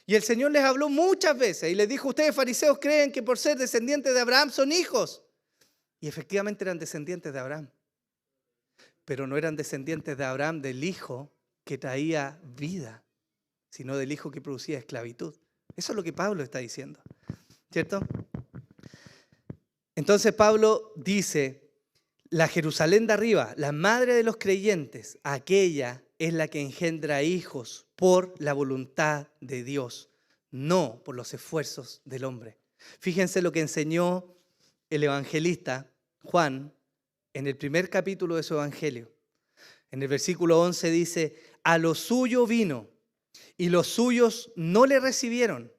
Y el Señor les habló muchas veces y les dijo, ustedes fariseos creen que por ser descendientes de Abraham son hijos. Y efectivamente eran descendientes de Abraham, pero no eran descendientes de Abraham del hijo que traía vida, sino del hijo que producía esclavitud. Eso es lo que Pablo está diciendo, ¿cierto? Entonces Pablo dice, la Jerusalén de arriba, la madre de los creyentes, aquella es la que engendra hijos por la voluntad de Dios, no por los esfuerzos del hombre. Fíjense lo que enseñó el evangelista Juan en el primer capítulo de su evangelio. En el versículo 11 dice, a lo suyo vino y los suyos no le recibieron,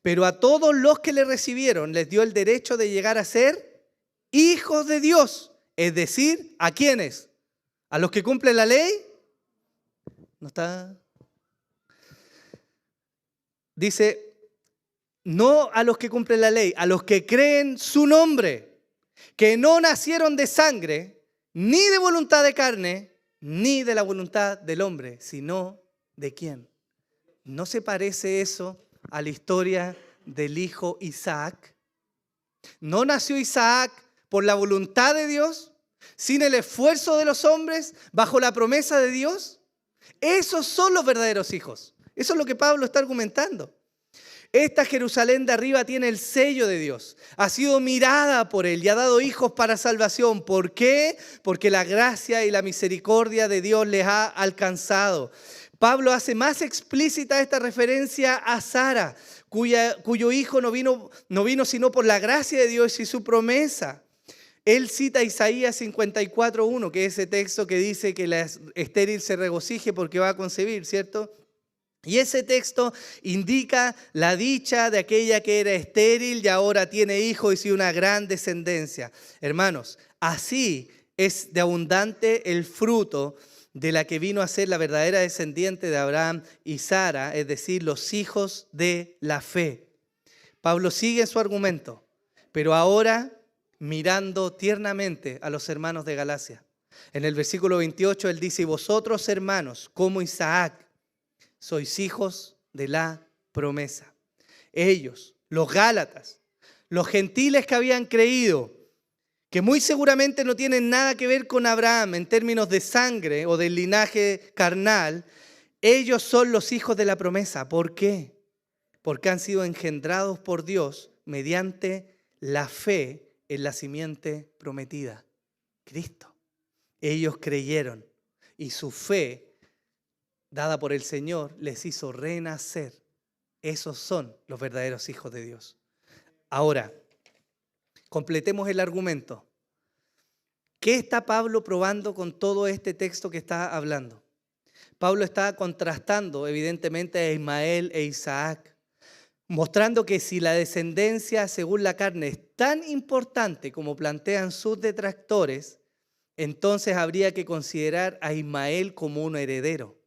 pero a todos los que le recibieron les dio el derecho de llegar a ser hijos de Dios. Es decir, ¿a quiénes? ¿A los que cumplen la ley? ¿No está? Dice, no a los que cumplen la ley, a los que creen su nombre, que no nacieron de sangre, ni de voluntad de carne, ni de la voluntad del hombre, sino ¿de quién? ¿No se parece eso a la historia del hijo Isaac? ¿No nació Isaac por la voluntad de Dios, sin el esfuerzo de los hombres, bajo la promesa de Dios? Esos son los verdaderos hijos. Eso es lo que Pablo está argumentando. Esta Jerusalén de arriba tiene el sello de Dios. Ha sido mirada por Él y ha dado hijos para salvación. ¿Por qué? Porque la gracia y la misericordia de Dios les ha alcanzado. Pablo hace más explícita esta referencia a Sara, cuyo hijo no vino sino por la gracia de Dios y su promesa. Él cita Isaías 54:1, que es ese texto que dice que la estéril se regocije porque va a concebir, ¿cierto? Y ese texto indica la dicha de aquella que era estéril y ahora tiene hijos y una gran descendencia. Hermanos, así es de abundante el fruto de la que vino a ser la verdadera descendiente de Abraham y Sara, es decir, los hijos de la fe. Pablo sigue su argumento, pero ahora mirando tiernamente a los hermanos de Galacia. En el versículo 28 él dice, y vosotros hermanos, como Isaac, sois hijos de la promesa. Ellos, los Gálatas, los gentiles que habían creído, que muy seguramente no tienen nada que ver con Abraham en términos de sangre o del linaje carnal, ellos son los hijos de la promesa. ¿Por qué? Porque han sido engendrados por Dios mediante la fe en la simiente prometida, Cristo. Ellos creyeron y su fe dada por el Señor, les hizo renacer. Esos son los verdaderos hijos de Dios. Ahora, completemos el argumento. ¿Qué está Pablo probando con todo este texto que está hablando? Pablo está contrastando evidentemente a Ismael e Isaac, mostrando que si la descendencia según la carne es tan importante como plantean sus detractores, entonces habría que considerar a Ismael como un heredero.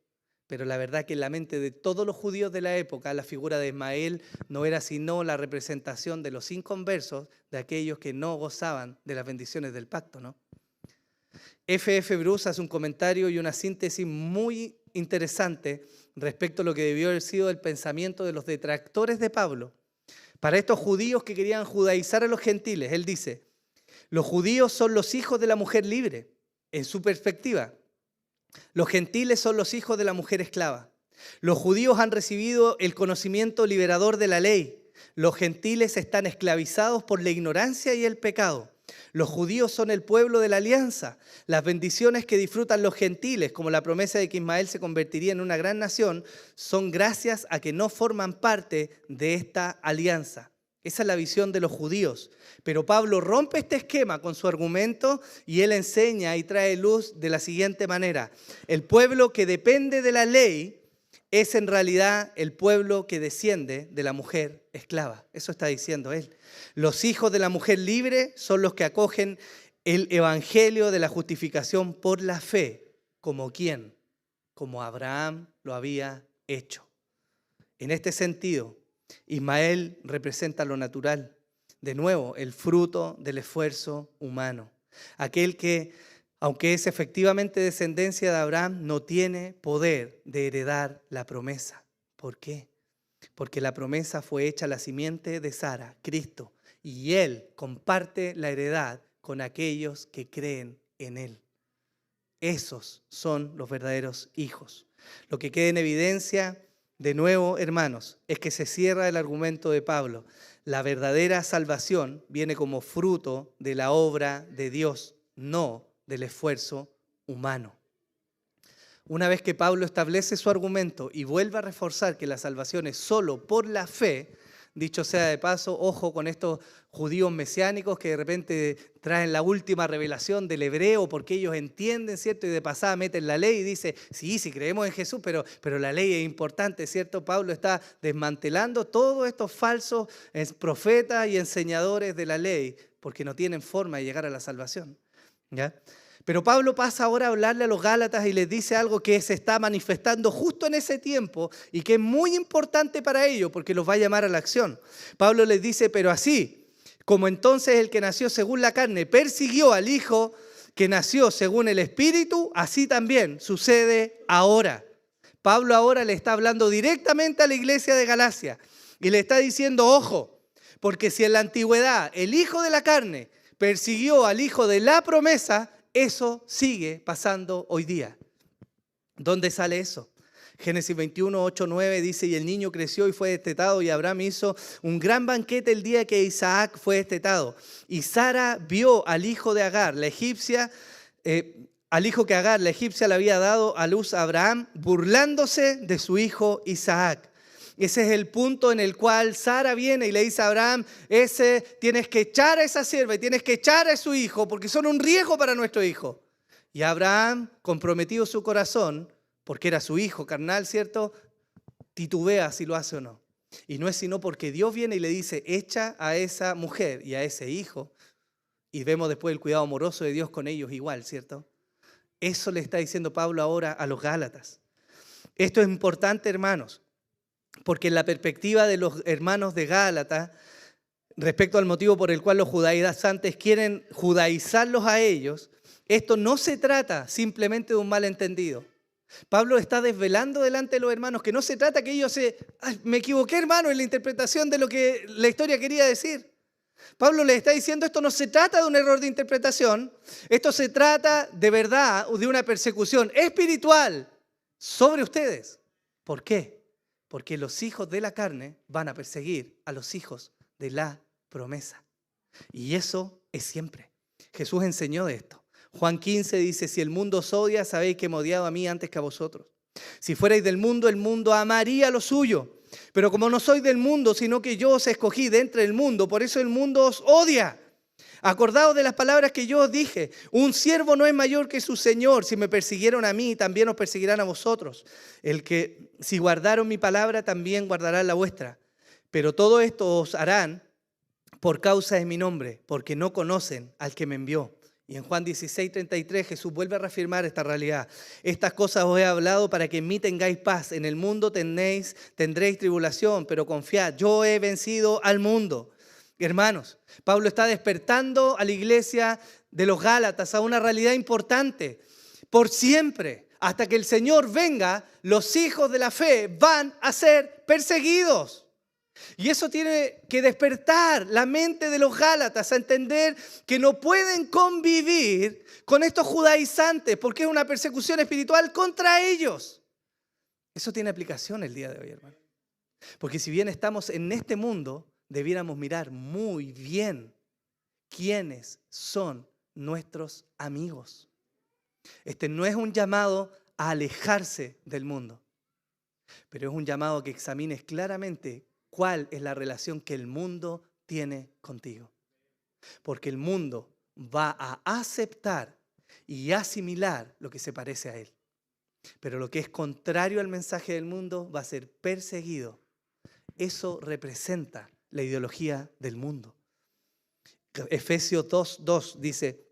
Pero la verdad que en la mente de todos los judíos de la época, la figura de Ismael no era sino la representación de los inconversos, de aquellos que no gozaban de las bendiciones del pacto, ¿no? F.F. Bruce hace un comentario y una síntesis muy interesante respecto a lo que debió haber sido el pensamiento de los detractores de Pablo. Para estos judíos que querían judaizar a los gentiles, él dice, los judíos son los hijos de la mujer libre, en su perspectiva. Los gentiles son los hijos de la mujer esclava. Los judíos han recibido el conocimiento liberador de la ley. Los gentiles están esclavizados por la ignorancia y el pecado. Los judíos son el pueblo de la alianza. Las bendiciones que disfrutan los gentiles, como la promesa de que Ismael se convertiría en una gran nación, son gracias a que no forman parte de esta alianza. Esa es la visión de los judíos. Pero Pablo rompe este esquema con su argumento y él enseña y trae luz de la siguiente manera. El pueblo que depende de la ley es en realidad el pueblo que desciende de la mujer esclava. Eso está diciendo él. Los hijos de la mujer libre son los que acogen el evangelio de la justificación por la fe. ¿Como quién? Como Abraham lo había hecho. En este sentido, Ismael representa lo natural. De nuevo, el fruto del esfuerzo humano. Aquel que, aunque es efectivamente descendencia de Abraham, no tiene poder de heredar la promesa. ¿Por qué? Porque la promesa fue hecha a la simiente de Sara, Cristo, y Él comparte la heredad con aquellos que creen en Él. Esos son los verdaderos hijos. Lo que queda en evidencia, de nuevo, hermanos, es que se cierra el argumento de Pablo. La verdadera salvación viene como fruto de la obra de Dios, no del esfuerzo humano. Una vez que Pablo establece su argumento y vuelve a reforzar que la salvación es solo por la fe, dicho sea de paso, ojo con estos judíos mesiánicos que de repente traen la última revelación del hebreo porque ellos entienden, ¿cierto? Y de pasada meten la ley y dice, sí, creemos en Jesús, pero la ley es importante, ¿cierto? Pablo está desmantelando todos estos falsos profetas y enseñadores de la ley porque no tienen forma de llegar a la salvación, ¿ya? Pero Pablo pasa ahora a hablarle a los Gálatas y les dice algo que se está manifestando justo en ese tiempo y que es muy importante para ellos porque los va a llamar a la acción. Pablo les dice, pero así como entonces el que nació según la carne persiguió al Hijo que nació según el Espíritu, así también sucede ahora. Pablo ahora le está hablando directamente a la iglesia de Galacia y le está diciendo, ojo, porque si en la antigüedad el hijo de la carne persiguió al hijo de la promesa, eso sigue pasando hoy día. ¿Dónde sale eso? Génesis 21, 8, 9 dice, y el niño creció y fue destetado, y Abraham hizo un gran banquete el día que Isaac fue destetado. Y Sara vio al hijo de Agar, la egipcia, al hijo que Agar, la egipcia, le había dado a luz a Abraham, burlándose de su hijo Isaac. Ese es el punto en el cual Sara viene y le dice a Abraham, tienes que echar a esa sierva y tienes que echar a su hijo porque son un riesgo para nuestro hijo. Y Abraham, comprometido su corazón, porque era su hijo carnal, ¿cierto? Titubea si lo hace o no. Y no es sino porque Dios viene y le dice, echa a esa mujer y a ese hijo. Y vemos después el cuidado amoroso de Dios con ellos igual, ¿cierto? Eso le está diciendo Pablo ahora a los Gálatas. Esto es importante, hermanos. Porque en la perspectiva de los hermanos de Gálatas, respecto al motivo por el cual los judaizantes quieren judaizarlos a ellos, esto no se trata simplemente de un malentendido. Pablo está desvelando delante de los hermanos que no se trata que ellos me equivoqué, hermano, en la interpretación de lo que la historia quería decir. Pablo les está diciendo, esto no se trata de un error de interpretación, esto se trata de verdad de una persecución espiritual sobre ustedes. ¿Por qué? Porque los hijos de la carne van a perseguir a los hijos de la promesa. Y eso es siempre. Jesús enseñó de esto. Juan 15 dice, si el mundo os odia, sabéis que me ha odiado a mí antes que a vosotros. Si fuerais del mundo, el mundo amaría lo suyo. Pero como no sois del mundo, sino que yo os escogí de entre el mundo, por eso el mundo os odia. Acordaos de las palabras que yo os dije. Un siervo no es mayor que su señor. Si me persiguieron a mí, también os perseguirán a vosotros. El que, si guardaron mi palabra, también guardarán la vuestra. Pero todo esto os harán por causa de mi nombre, porque no conocen al que me envió. Y en Juan 16:33 Jesús vuelve a reafirmar esta realidad. Estas cosas os he hablado para que en mí tengáis paz. En el mundo tendréis tribulación, pero confiad, yo he vencido al mundo. Hermanos, Pablo está despertando a la iglesia de los Gálatas a una realidad importante. Por siempre, hasta que el Señor venga, los hijos de la fe van a ser perseguidos. Y eso tiene que despertar la mente de los Gálatas a entender que no pueden convivir con estos judaizantes porque es una persecución espiritual contra ellos. Eso tiene aplicación el día de hoy, hermano. Porque si bien estamos en este mundo, debiéramos mirar muy bien quiénes son nuestros amigos. Este no es un llamado a alejarse del mundo, pero es un llamado a que examines claramente cuál es la relación que el mundo tiene contigo. Porque el mundo va a aceptar y asimilar lo que se parece a él. Pero lo que es contrario al mensaje del mundo va a ser perseguido. Eso representa la ideología del mundo. Efesios 2:2 dice: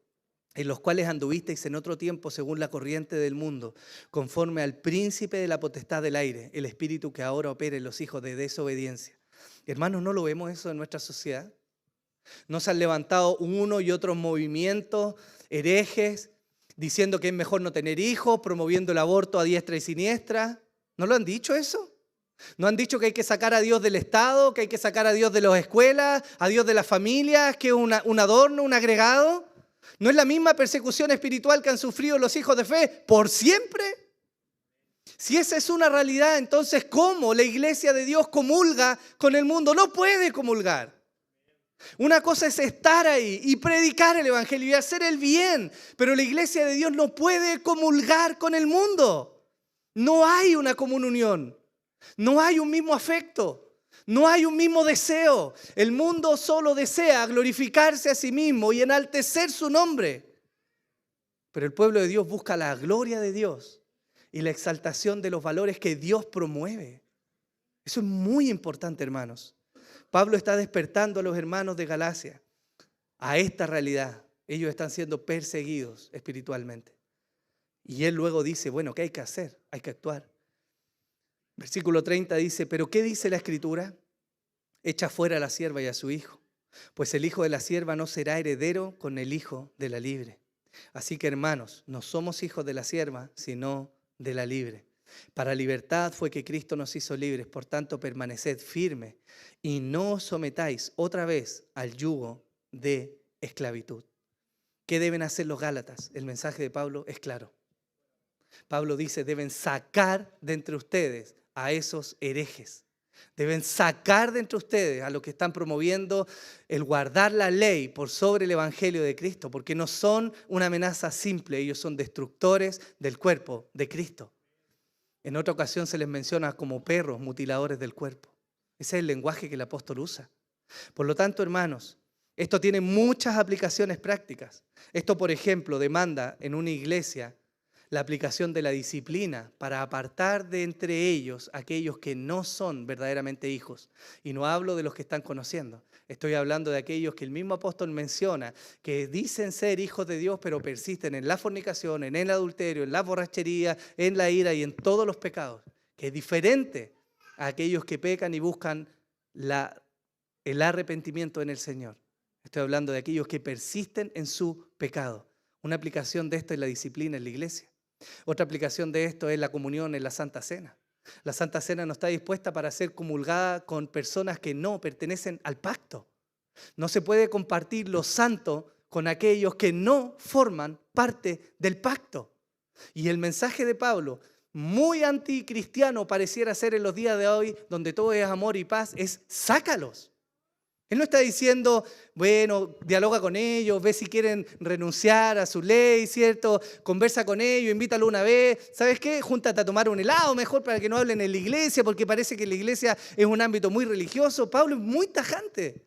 en los cuales anduvisteis en otro tiempo según la corriente del mundo, conforme al príncipe de la potestad del aire, el espíritu que ahora opera en los hijos de desobediencia. Hermanos, ¿no lo vemos eso en nuestra sociedad? ¿No se han levantado uno y otros movimientos herejes diciendo que es mejor no tener hijos, promoviendo el aborto a diestra y siniestra? ¿No lo han dicho eso? ¿No han dicho que hay que sacar a Dios del Estado, que hay que sacar a Dios de las escuelas, a Dios de las familias, que es un adorno, un agregado? ¿No es la misma persecución espiritual que han sufrido los hijos de fe por siempre? Si esa es una realidad, entonces ¿cómo la iglesia de Dios comulga con el mundo? No puede comulgar. Una cosa es estar ahí y predicar el evangelio y hacer el bien, pero la iglesia de Dios no puede comulgar con el mundo. No hay una común unión, no hay un mismo afecto. No hay un mismo deseo. El mundo solo desea glorificarse a sí mismo y enaltecer su nombre. Pero el pueblo de Dios busca la gloria de Dios y la exaltación de los valores que Dios promueve. Eso es muy importante, hermanos. Pablo está despertando a los hermanos de Galacia a esta realidad. Ellos están siendo perseguidos espiritualmente. Y él luego dice, bueno, ¿qué hay que hacer? Hay que actuar. Versículo 30 dice, ¿pero qué dice la Escritura? Echa fuera a la sierva y a su hijo, pues el hijo de la sierva no será heredero con el hijo de la libre. Así que, hermanos, no somos hijos de la sierva, sino de la libre. Para libertad fue que Cristo nos hizo libres, por tanto permaneced firmes y no os sometáis otra vez al yugo de esclavitud. ¿Qué deben hacer los Gálatas? El mensaje de Pablo es claro. Pablo dice, deben sacar de entre ustedes a esos herejes. Deben sacar de entre ustedes a los que están promoviendo el guardar la ley por sobre el evangelio de Cristo, porque no son una amenaza simple, ellos son destructores del cuerpo de Cristo. En otra ocasión se les menciona como perros mutiladores del cuerpo. Ese es el lenguaje que el apóstol usa. Por lo tanto, hermanos, esto tiene muchas aplicaciones prácticas. Esto, por ejemplo, demanda en una iglesia la aplicación de la disciplina para apartar de entre ellos aquellos que no son verdaderamente hijos. Y no hablo de los que están conociendo. Estoy hablando de aquellos que el mismo apóstol menciona, que dicen ser hijos de Dios, pero persisten en la fornicación, en el adulterio, en la borrachería, en la ira y en todos los pecados. Que es diferente a aquellos que pecan y buscan el arrepentimiento en el Señor. Estoy hablando de aquellos que persisten en su pecado. Una aplicación de esto es la disciplina en la iglesia. Otra aplicación de esto es la comunión en la Santa Cena. La Santa Cena no está dispuesta para ser comulgada con personas que no pertenecen al pacto. No se puede compartir lo santo con aquellos que no forman parte del pacto. Y el mensaje de Pablo, muy anticristiano pareciera ser en los días de hoy, donde todo es amor y paz, es sácalos. Él no está diciendo, bueno, dialoga con ellos, ve si quieren renunciar a su ley, ¿cierto? Conversa con ellos, invítalo una vez. ¿Sabes qué? Júntate a tomar un helado mejor para que no hablen en la iglesia, porque parece que la iglesia es un ámbito muy religioso. Pablo es muy tajante.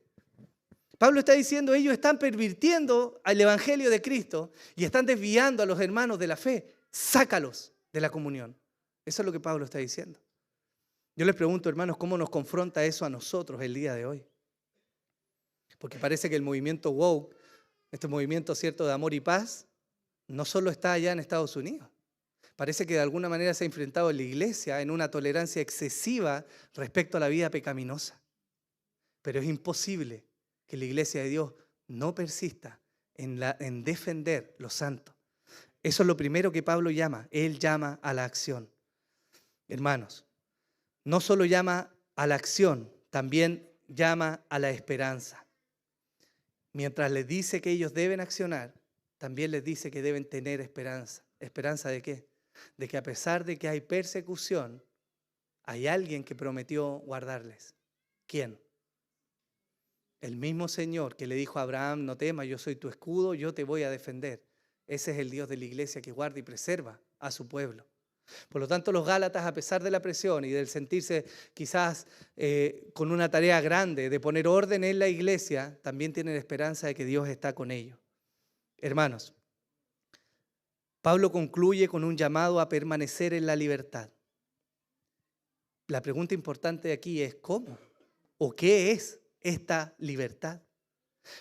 Pablo está diciendo, ellos están pervirtiendo al evangelio de Cristo y están desviando a los hermanos de la fe. Sácalos de la comunión. Eso es lo que Pablo está diciendo. Yo les pregunto, hermanos, ¿cómo nos confronta eso a nosotros el día de hoy? Porque parece que el movimiento woke, este movimiento cierto de amor y paz, no solo está allá en Estados Unidos. Parece que de alguna manera se ha enfrentado en la iglesia en una tolerancia excesiva respecto a la vida pecaminosa. Pero es imposible que la iglesia de Dios no persista en defender lo santo. Eso es lo primero que Pablo llama. Él llama a la acción. Hermanos, no solo llama a la acción, también llama a la esperanza. Mientras les dice que ellos deben accionar, también les dice que deben tener esperanza. ¿Esperanza de qué? De que a pesar de que hay persecución, hay alguien que prometió guardarles. ¿Quién? El mismo Señor que le dijo a Abraham, no temas, yo soy tu escudo, yo te voy a defender. Ese es el Dios de la iglesia que guarda y preserva a su pueblo. Por lo tanto, los Gálatas, a pesar de la presión y del sentirse quizás con una tarea grande de poner orden en la iglesia, también tienen esperanza de que Dios está con ellos. Hermanos, Pablo concluye con un llamado a permanecer en la libertad. La pregunta importante aquí es ¿cómo? ¿O qué es esta libertad?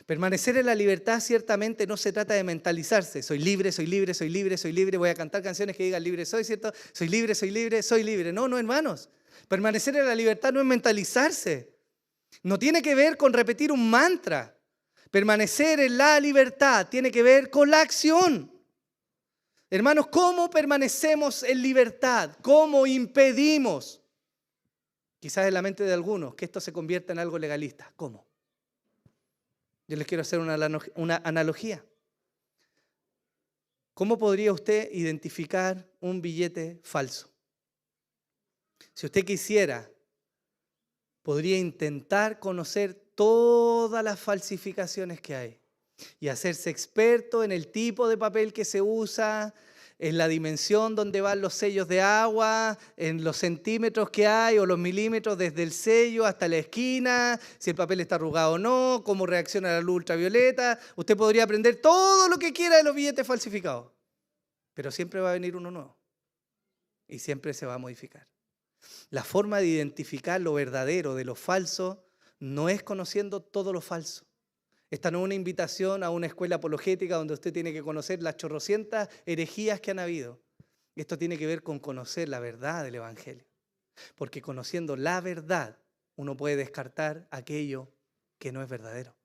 Permanecer en la libertad ciertamente no se trata de mentalizarse. Soy libre, soy libre, soy libre, soy libre. Voy a cantar canciones que digan libre soy, ¿cierto? Soy libre, soy libre, soy libre. No, hermanos. Permanecer en la libertad no es mentalizarse. No tiene que ver con repetir un mantra. Permanecer en la libertad tiene que ver con la acción. Hermanos, ¿cómo permanecemos en libertad? ¿Cómo impedimos? Quizás en la mente de algunos que esto se convierta en algo legalista. ¿Cómo? Yo les quiero hacer una analogía. ¿Cómo podría usted identificar un billete falso? Si usted quisiera, podría intentar conocer todas las falsificaciones que hay y hacerse experto en el tipo de papel que se usa, en la dimensión donde van los sellos de agua, en los centímetros que hay o los milímetros desde el sello hasta la esquina, si el papel está arrugado o no, cómo reacciona la luz ultravioleta. Usted podría aprender todo lo que quiera de los billetes falsificados, pero siempre va a venir uno nuevo y siempre se va a modificar. La forma de identificar lo verdadero de lo falso no es conociendo todo lo falso. Esta no es una invitación a una escuela apologética donde usted tiene que conocer las chorrocientas herejías que han habido. Esto tiene que ver con conocer la verdad del Evangelio. Porque conociendo la verdad, uno puede descartar aquello que no es verdadero.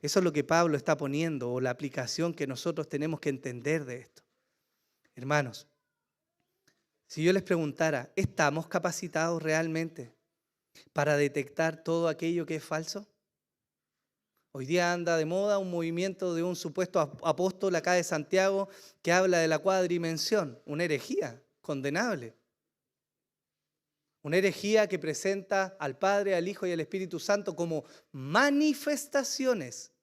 Eso es lo que Pablo está poniendo, o la aplicación que nosotros tenemos que entender de esto. Hermanos, si yo les preguntara, ¿estamos capacitados realmente para detectar todo aquello que es falso? Hoy día anda de moda un movimiento de un supuesto apóstol acá de Santiago que habla de la cuadrimensión, una herejía condenable. Una herejía que presenta al Padre, al Hijo y al Espíritu Santo como manifestaciones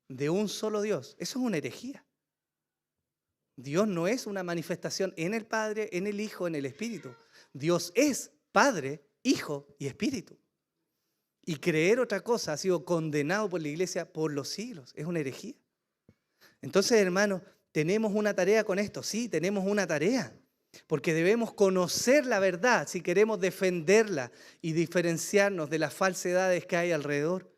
de un solo Dios. Eso es una herejía. Dios no es una manifestación en el Padre, en el Hijo, en el Espíritu. Dios es Padre, Hijo y Espíritu. Y creer otra cosa ha sido condenado por la iglesia por los siglos. Es una herejía. Entonces, hermanos, tenemos una tarea con esto. Sí, tenemos una tarea. Porque debemos conocer la verdad si queremos defenderla y diferenciarnos de las falsedades que hay alrededor.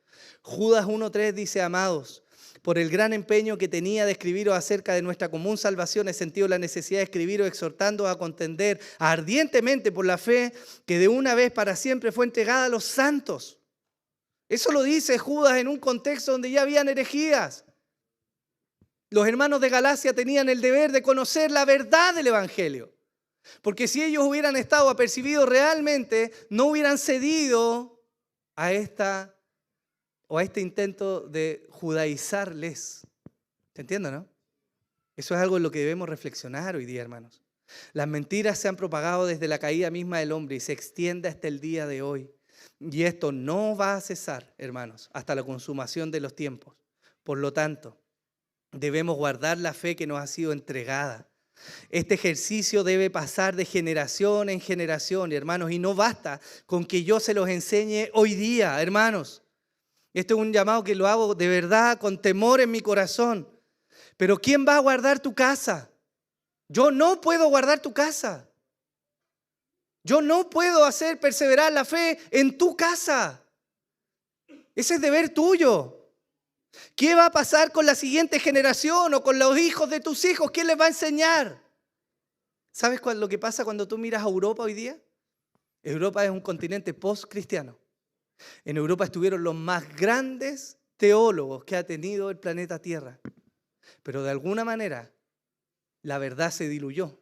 Judas 1:3 dice, amados, por el gran empeño que tenía de escribiros acerca de nuestra común salvación, he sentido la necesidad de escribiros exhortándoos a contender ardientemente por la fe que de una vez para siempre fue entregada a los santos. Eso lo dice Judas en un contexto donde ya habían herejías. Los hermanos de Galacia tenían el deber de conocer la verdad del Evangelio. Porque si ellos hubieran estado apercibidos realmente, no hubieran cedido a este intento de judaizarles. ¿Se entiende, no? Eso es algo en lo que debemos reflexionar hoy día, hermanos. Las mentiras se han propagado desde la caída misma del hombre y se extiende hasta el día de hoy. Y esto no va a cesar, hermanos, hasta la consumación de los tiempos. Por lo tanto, debemos guardar la fe que nos ha sido entregada. Este ejercicio debe pasar de generación en generación, hermanos, y no basta con que yo se los enseñe hoy día, hermanos. Este es un llamado que lo hago de verdad, con temor en mi corazón. Pero ¿quién va a guardar tu casa? Yo no puedo guardar tu casa. Yo no puedo hacer perseverar la fe en tu casa. Ese es deber tuyo. ¿Qué va a pasar con la siguiente generación o con los hijos de tus hijos? ¿Quién les va a enseñar? ¿Sabes lo que pasa cuando tú miras a Europa hoy día? Europa es un continente post-cristiano. En Europa estuvieron los más grandes teólogos que ha tenido el planeta Tierra. Pero de alguna manera la verdad se diluyó.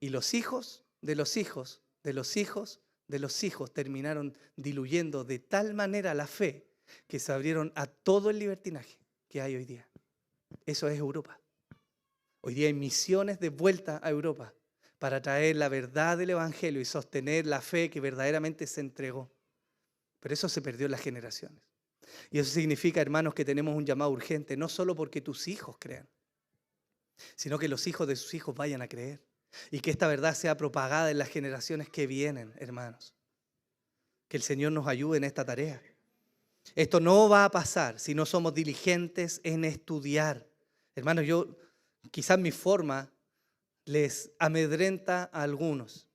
Y los hijos de los hijos de los hijos de los hijos terminaron diluyendo de tal manera la fe que se abrieron a todo el libertinaje que hay hoy día. Eso es Europa. Hoy día hay misiones de vuelta a Europa para traer la verdad del Evangelio y sostener la fe que verdaderamente se entregó. Pero eso se perdió en las generaciones. Y eso significa, hermanos, que tenemos un llamado urgente, no solo porque tus hijos crean, sino que los hijos de sus hijos vayan a creer. Y que esta verdad sea propagada en las generaciones que vienen, hermanos. Que el Señor nos ayude en esta tarea. Esto no va a pasar si no somos diligentes en estudiar. Hermanos, quizás mi forma les amedrenta a algunos,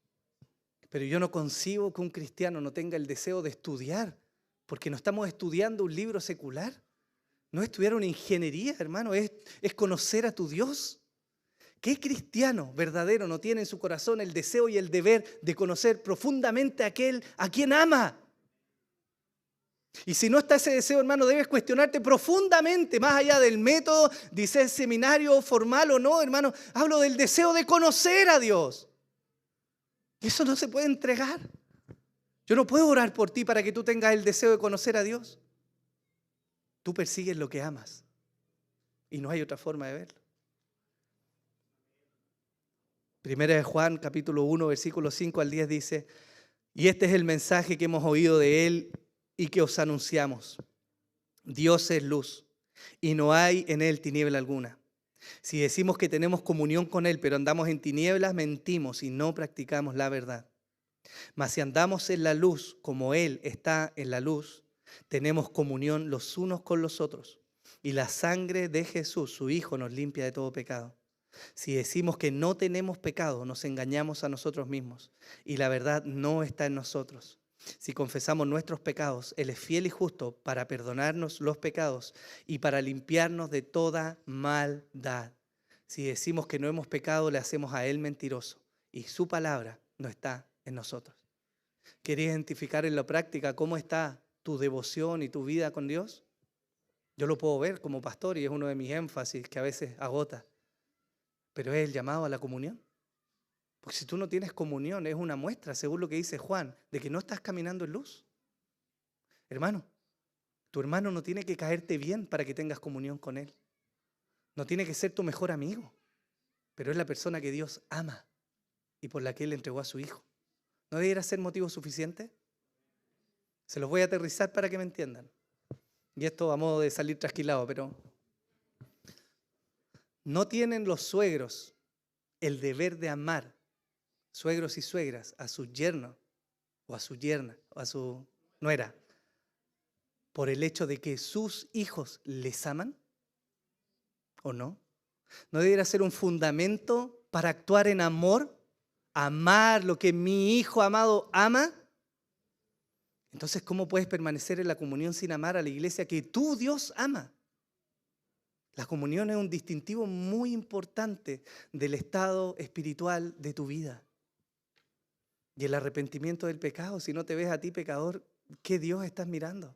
pero yo no concibo que un cristiano no tenga el deseo de estudiar, porque no estamos estudiando un libro secular. No es estudiar una ingeniería, hermano, es conocer a tu Dios. ¿Qué cristiano verdadero no tiene en su corazón el deseo y el deber de conocer profundamente a aquel a quien ama? Y si no está ese deseo, hermano, debes cuestionarte profundamente, más allá del método, dice seminario formal o no, hermano. Hablo del deseo de conocer a Dios. Y eso no se puede entregar. Yo no puedo orar por ti para que tú tengas el deseo de conocer a Dios. Tú persigues lo que amas. Y no hay otra forma de verlo. Primera de Juan, capítulo 1, versículos 5 al 10 dice: y este es el mensaje que hemos oído de Él y que os anunciamos. Dios es luz y no hay en Él tiniebla alguna. Si decimos que tenemos comunión con Él, pero andamos en tinieblas, mentimos y no practicamos la verdad. Mas si andamos en la luz, como Él está en la luz, tenemos comunión los unos con los otros. Y la sangre de Jesús, su Hijo, nos limpia de todo pecado. Si decimos que no tenemos pecado, nos engañamos a nosotros mismos y la verdad no está en nosotros. Si confesamos nuestros pecados, Él es fiel y justo para perdonarnos los pecados y para limpiarnos de toda maldad. Si decimos que no hemos pecado, le hacemos a Él mentiroso y su palabra no está en nosotros. ¿Quieres identificar en la práctica cómo está tu devoción y tu vida con Dios? Yo lo puedo ver como pastor y es uno de mis énfasis que a veces agota. Pero es el llamado a la comunión. Porque si tú no tienes comunión, es una muestra, según lo que dice Juan, de que no estás caminando en luz. Hermano, tu hermano no tiene que caerte bien para que tengas comunión con él. No tiene que ser tu mejor amigo, pero es la persona que Dios ama y por la que Él entregó a su Hijo. ¿No debería ser motivo suficiente? Se los voy a aterrizar para que me entiendan. Y esto a modo de salir trasquilado, pero ¿no tienen los suegros el deber de amar, suegros y suegras, a su yerno o a su yerna o a su nuera por el hecho de que sus hijos les aman? ¿O no? ¿No debería ser un fundamento para actuar en amor? Amar lo que mi hijo amado ama. Entonces, ¿cómo puedes permanecer en la comunión sin amar a la iglesia que tu Dios ama? La comunión es un distintivo muy importante del estado espiritual de tu vida. Y el arrepentimiento del pecado, si no te ves a ti pecador, ¿qué Dios estás mirando?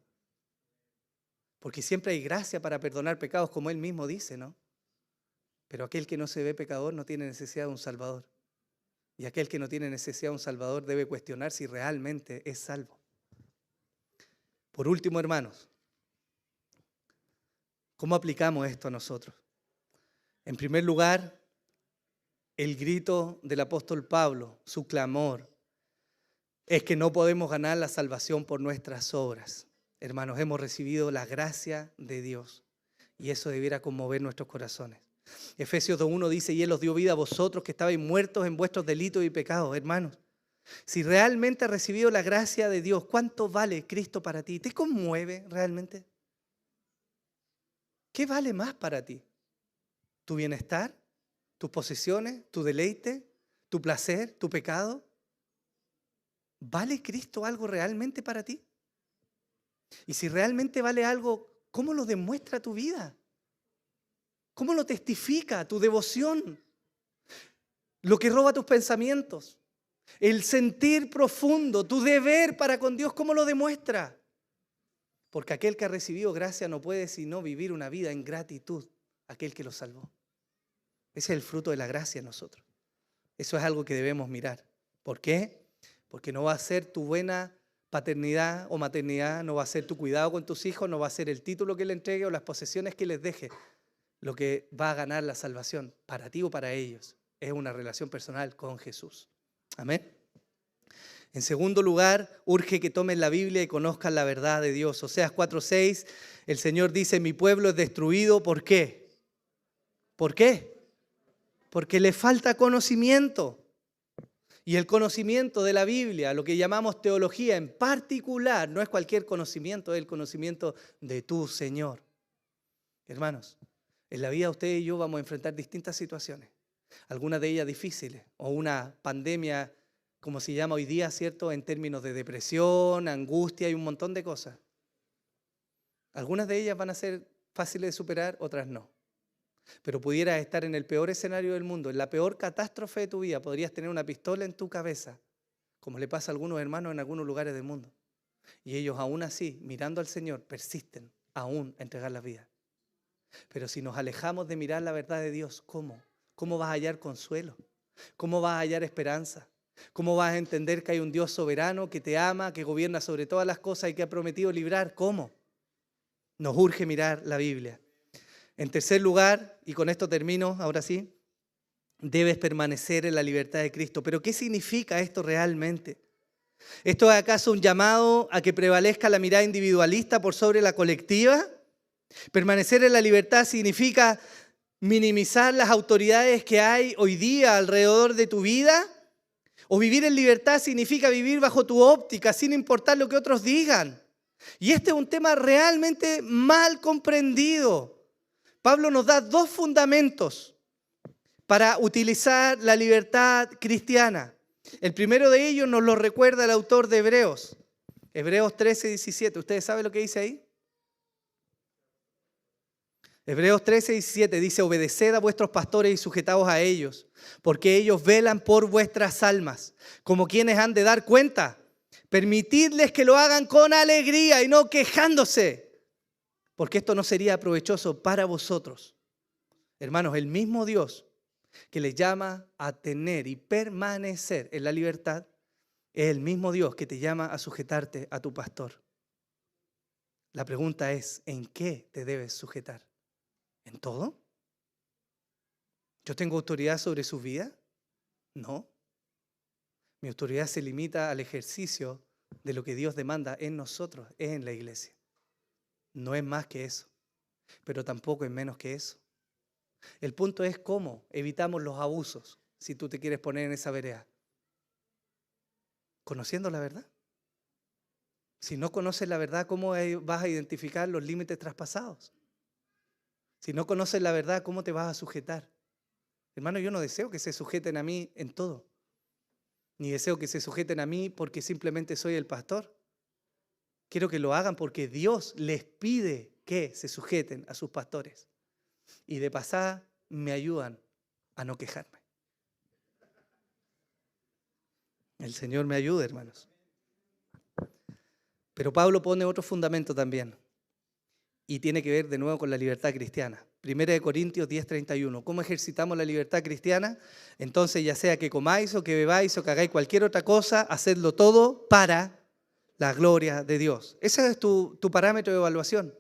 Porque siempre hay gracia para perdonar pecados, como Él mismo dice, ¿no? Pero aquel que no se ve pecador no tiene necesidad de un Salvador. Y aquel que no tiene necesidad de un Salvador debe cuestionar si realmente es salvo. Por último, hermanos, ¿cómo aplicamos esto a nosotros? En primer lugar, el grito del apóstol Pablo, su clamor, es que no podemos ganar la salvación por nuestras obras. Hermanos, hemos recibido la gracia de Dios y eso debiera conmover nuestros corazones. Efesios 2:1 dice: y Él os dio vida a vosotros que estabais muertos en vuestros delitos y pecados. Hermanos, si realmente has recibido la gracia de Dios, ¿cuánto vale Cristo para ti? ¿Te conmueve realmente? ¿Qué vale más para ti? ¿Tu bienestar? ¿Tus posesiones? ¿Tu deleite? ¿Tu placer? ¿Tu pecado? ¿Vale Cristo algo realmente para ti? Y si realmente vale algo, ¿cómo lo demuestra tu vida? ¿Cómo lo testifica tu devoción? Lo que roba tus pensamientos, el sentir profundo, tu deber para con Dios, ¿cómo lo demuestra? Porque aquel que ha recibido gracia no puede sino vivir una vida en gratitud a aquel que lo salvó. Ese es el fruto de la gracia en nosotros. Eso es algo que debemos mirar. ¿Por qué? Porque no va a ser tu buena paternidad o maternidad, no va a ser tu cuidado con tus hijos, no va a ser el título que le entregue o las posesiones que les deje lo que va a ganar la salvación para ti o para ellos. Es una relación personal con Jesús. Amén. En segundo lugar, urge que tomen la Biblia y conozcan la verdad de Dios. Oseas 4:6, el Señor dice, mi pueblo es destruido, ¿por qué? ¿Por qué? Porque le falta conocimiento. Y el conocimiento de la Biblia, lo que llamamos teología en particular, no es cualquier conocimiento, es el conocimiento de tu Señor. Hermanos, en la vida usted y yo vamos a enfrentar distintas situaciones, algunas de ellas difíciles, o una pandemia, como se llama hoy día, ¿cierto?, en términos de depresión, angustia y un montón de cosas. Algunas de ellas van a ser fáciles de superar, otras no. Pero pudieras estar en el peor escenario del mundo, en la peor catástrofe de tu vida, podrías tener una pistola en tu cabeza, como le pasa a algunos hermanos en algunos lugares del mundo. Y ellos aún así, mirando al Señor, persisten aún a entregar la vida. Pero si nos alejamos de mirar la verdad de Dios, ¿cómo? ¿Cómo vas a hallar consuelo? ¿Cómo vas a hallar esperanza? ¿Cómo vas a entender que hay un Dios soberano que te ama, que gobierna sobre todas las cosas y que ha prometido librar? ¿Cómo? Nos urge mirar la Biblia. En tercer lugar, y con esto termino, ahora sí, debes permanecer en la libertad de Cristo. ¿Pero qué significa esto realmente? ¿Esto es acaso un llamado a que prevalezca la mirada individualista por sobre la colectiva? Permanecer en la libertad significa minimizar las autoridades que hay hoy día alrededor de tu vida. O vivir en libertad significa vivir bajo tu óptica, sin importar lo que otros digan. Y este es un tema realmente mal comprendido. Pablo nos da dos fundamentos para utilizar la libertad cristiana. El primero de ellos nos lo recuerda el autor de Hebreos. Hebreos 13:17. ¿Ustedes saben lo que dice ahí? Hebreos 13:17 dice, obedeced a vuestros pastores y sujetaos a ellos, porque ellos velan por vuestras almas, como quienes han de dar cuenta. Permitidles que lo hagan con alegría y no quejándose, porque esto no sería provechoso para vosotros. Hermanos, el mismo Dios que les llama a tener y permanecer en la libertad, es el mismo Dios que te llama a sujetarte a tu pastor. La pregunta es, ¿en qué te debes sujetar? ¿En todo? ¿Yo tengo autoridad sobre su vida? No. Mi autoridad se limita al ejercicio de lo que Dios demanda en nosotros, en la iglesia. No es más que eso, pero tampoco es menos que eso. El punto es cómo evitamos los abusos, si tú te quieres poner en esa vereda. Conociendo la verdad. Si no conoces la verdad, ¿cómo vas a identificar los límites traspasados? Si no conoces la verdad, ¿cómo te vas a sujetar? Hermano, yo no deseo que se sujeten a mí en todo. Ni deseo que se sujeten a mí porque simplemente soy el pastor. Quiero que lo hagan porque Dios les pide que se sujeten a sus pastores. Y de pasada me ayudan a no quejarme. El Señor me ayude, hermanos. Pero Pablo pone otro fundamento también. Y tiene que ver de nuevo con la libertad cristiana. 1 Corintios 10:31. ¿Cómo ejercitamos la libertad cristiana? Entonces, ya sea que comáis o que bebáis o que hagáis cualquier otra cosa, hacedlo todo para la gloria de Dios. Ese es tu parámetro de evaluación.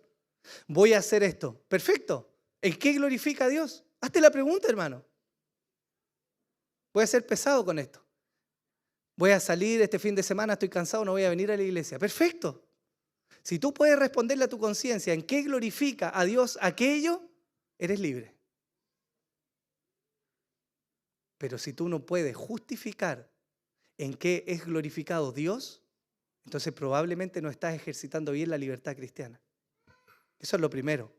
Voy a hacer esto. Perfecto. ¿En qué glorifica a Dios? Hazte la pregunta, hermano. Voy a ser pesado con esto. Voy a salir este fin de semana, estoy cansado, no voy a venir a la iglesia. Perfecto. Si tú puedes responderle a tu conciencia en qué glorifica a Dios aquello, eres libre. Pero si tú no puedes justificar en qué es glorificado Dios, entonces probablemente no estás ejercitando bien la libertad cristiana. Eso es lo primero.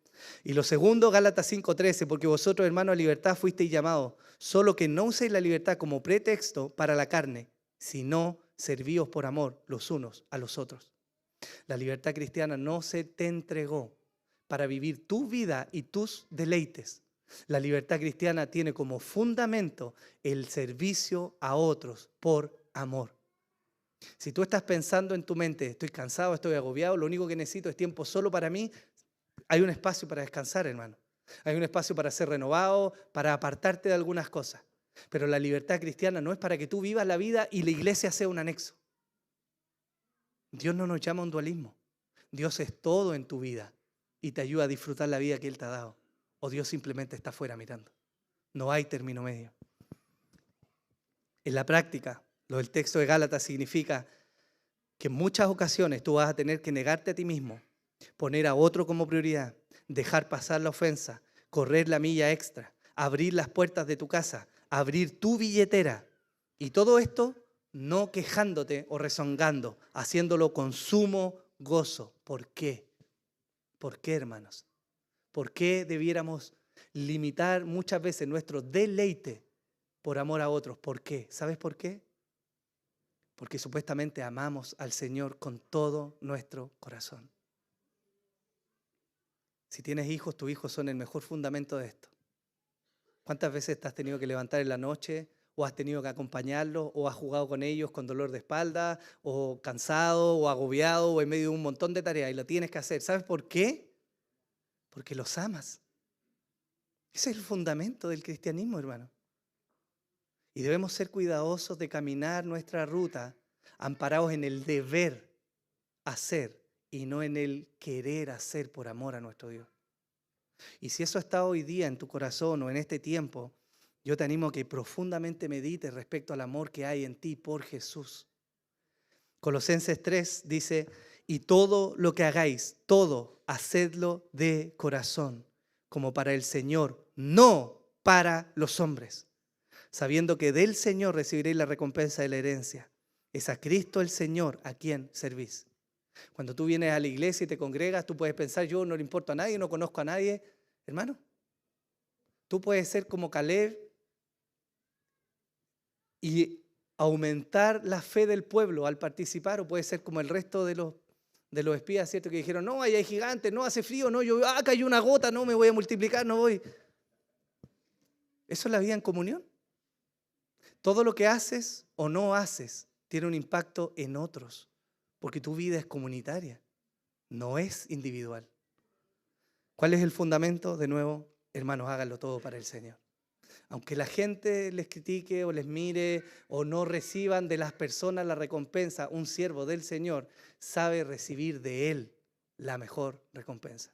Y lo segundo, Gálatas 5:13, porque vosotros, hermanos, a libertad fuisteis llamados, solo que no uséis la libertad como pretexto para la carne, sino servíos por amor los unos a los otros. La libertad cristiana no se te entregó para vivir tu vida y tus deleites. La libertad cristiana tiene como fundamento el servicio a otros por amor. Si tú estás pensando en tu mente, estoy cansado, estoy agobiado, lo único que necesito es tiempo solo para mí, hay un espacio para descansar, hermano. Hay un espacio para ser renovado, para apartarte de algunas cosas. Pero la libertad cristiana no es para que tú vivas la vida y la iglesia sea un anexo. Dios no nos llama a un dualismo. Dios es todo en tu vida y te ayuda a disfrutar la vida que Él te ha dado. O Dios simplemente está afuera mirando. No hay término medio. En la práctica, lo del texto de Gálatas significa que en muchas ocasiones tú vas a tener que negarte a ti mismo, poner a otro como prioridad, dejar pasar la ofensa, correr la milla extra, abrir las puertas de tu casa, abrir tu billetera. Y todo esto no quejándote o rezongando, haciéndolo con sumo gozo. ¿Por qué? ¿Por qué, hermanos? ¿Por qué debiéramos limitar muchas veces nuestro deleite por amor a otros? ¿Por qué? ¿Sabes por qué? Porque supuestamente amamos al Señor con todo nuestro corazón. Si tienes hijos, tus hijos son el mejor fundamento de esto. ¿Cuántas veces te has tenido que levantar en la noche o has tenido que acompañarlos o has jugado con ellos con dolor de espalda o cansado o agobiado o en medio de un montón de tareas y lo tienes que hacer? ¿Sabes por qué? Porque los amas. Ese es el fundamento del cristianismo, hermano. Y debemos ser cuidadosos de caminar nuestra ruta amparados en el deber hacer y no en el querer hacer por amor a nuestro Dios. Y si eso está hoy día en tu corazón o en este tiempo, yo te animo a que profundamente medites respecto al amor que hay en ti por Jesús. Colosenses 3 dice, y todo lo que hagáis, todo, hacedlo de corazón, como para el Señor, no para los hombres, sabiendo que del Señor recibiréis la recompensa de la herencia. Es a Cristo el Señor a quien servís. Cuando tú vienes a la iglesia y te congregas, tú puedes pensar, yo no le importo a nadie, no conozco a nadie. Hermano, tú puedes ser como Caleb y aumentar la fe del pueblo al participar, o puede ser como el resto de los espías, ¿cierto? Que dijeron, no, ahí hay gigantes, no hace frío, no, yo, cayó una gota, no, me voy a multiplicar, no voy. ¿Eso es la vida en comunión? Todo lo que haces o no haces tiene un impacto en otros, porque tu vida es comunitaria, no es individual. ¿Cuál es el fundamento? De nuevo, hermanos, háganlo todo para el Señor. Aunque la gente les critique o les mire o no reciban de las personas la recompensa, un siervo del Señor sabe recibir de Él la mejor recompensa.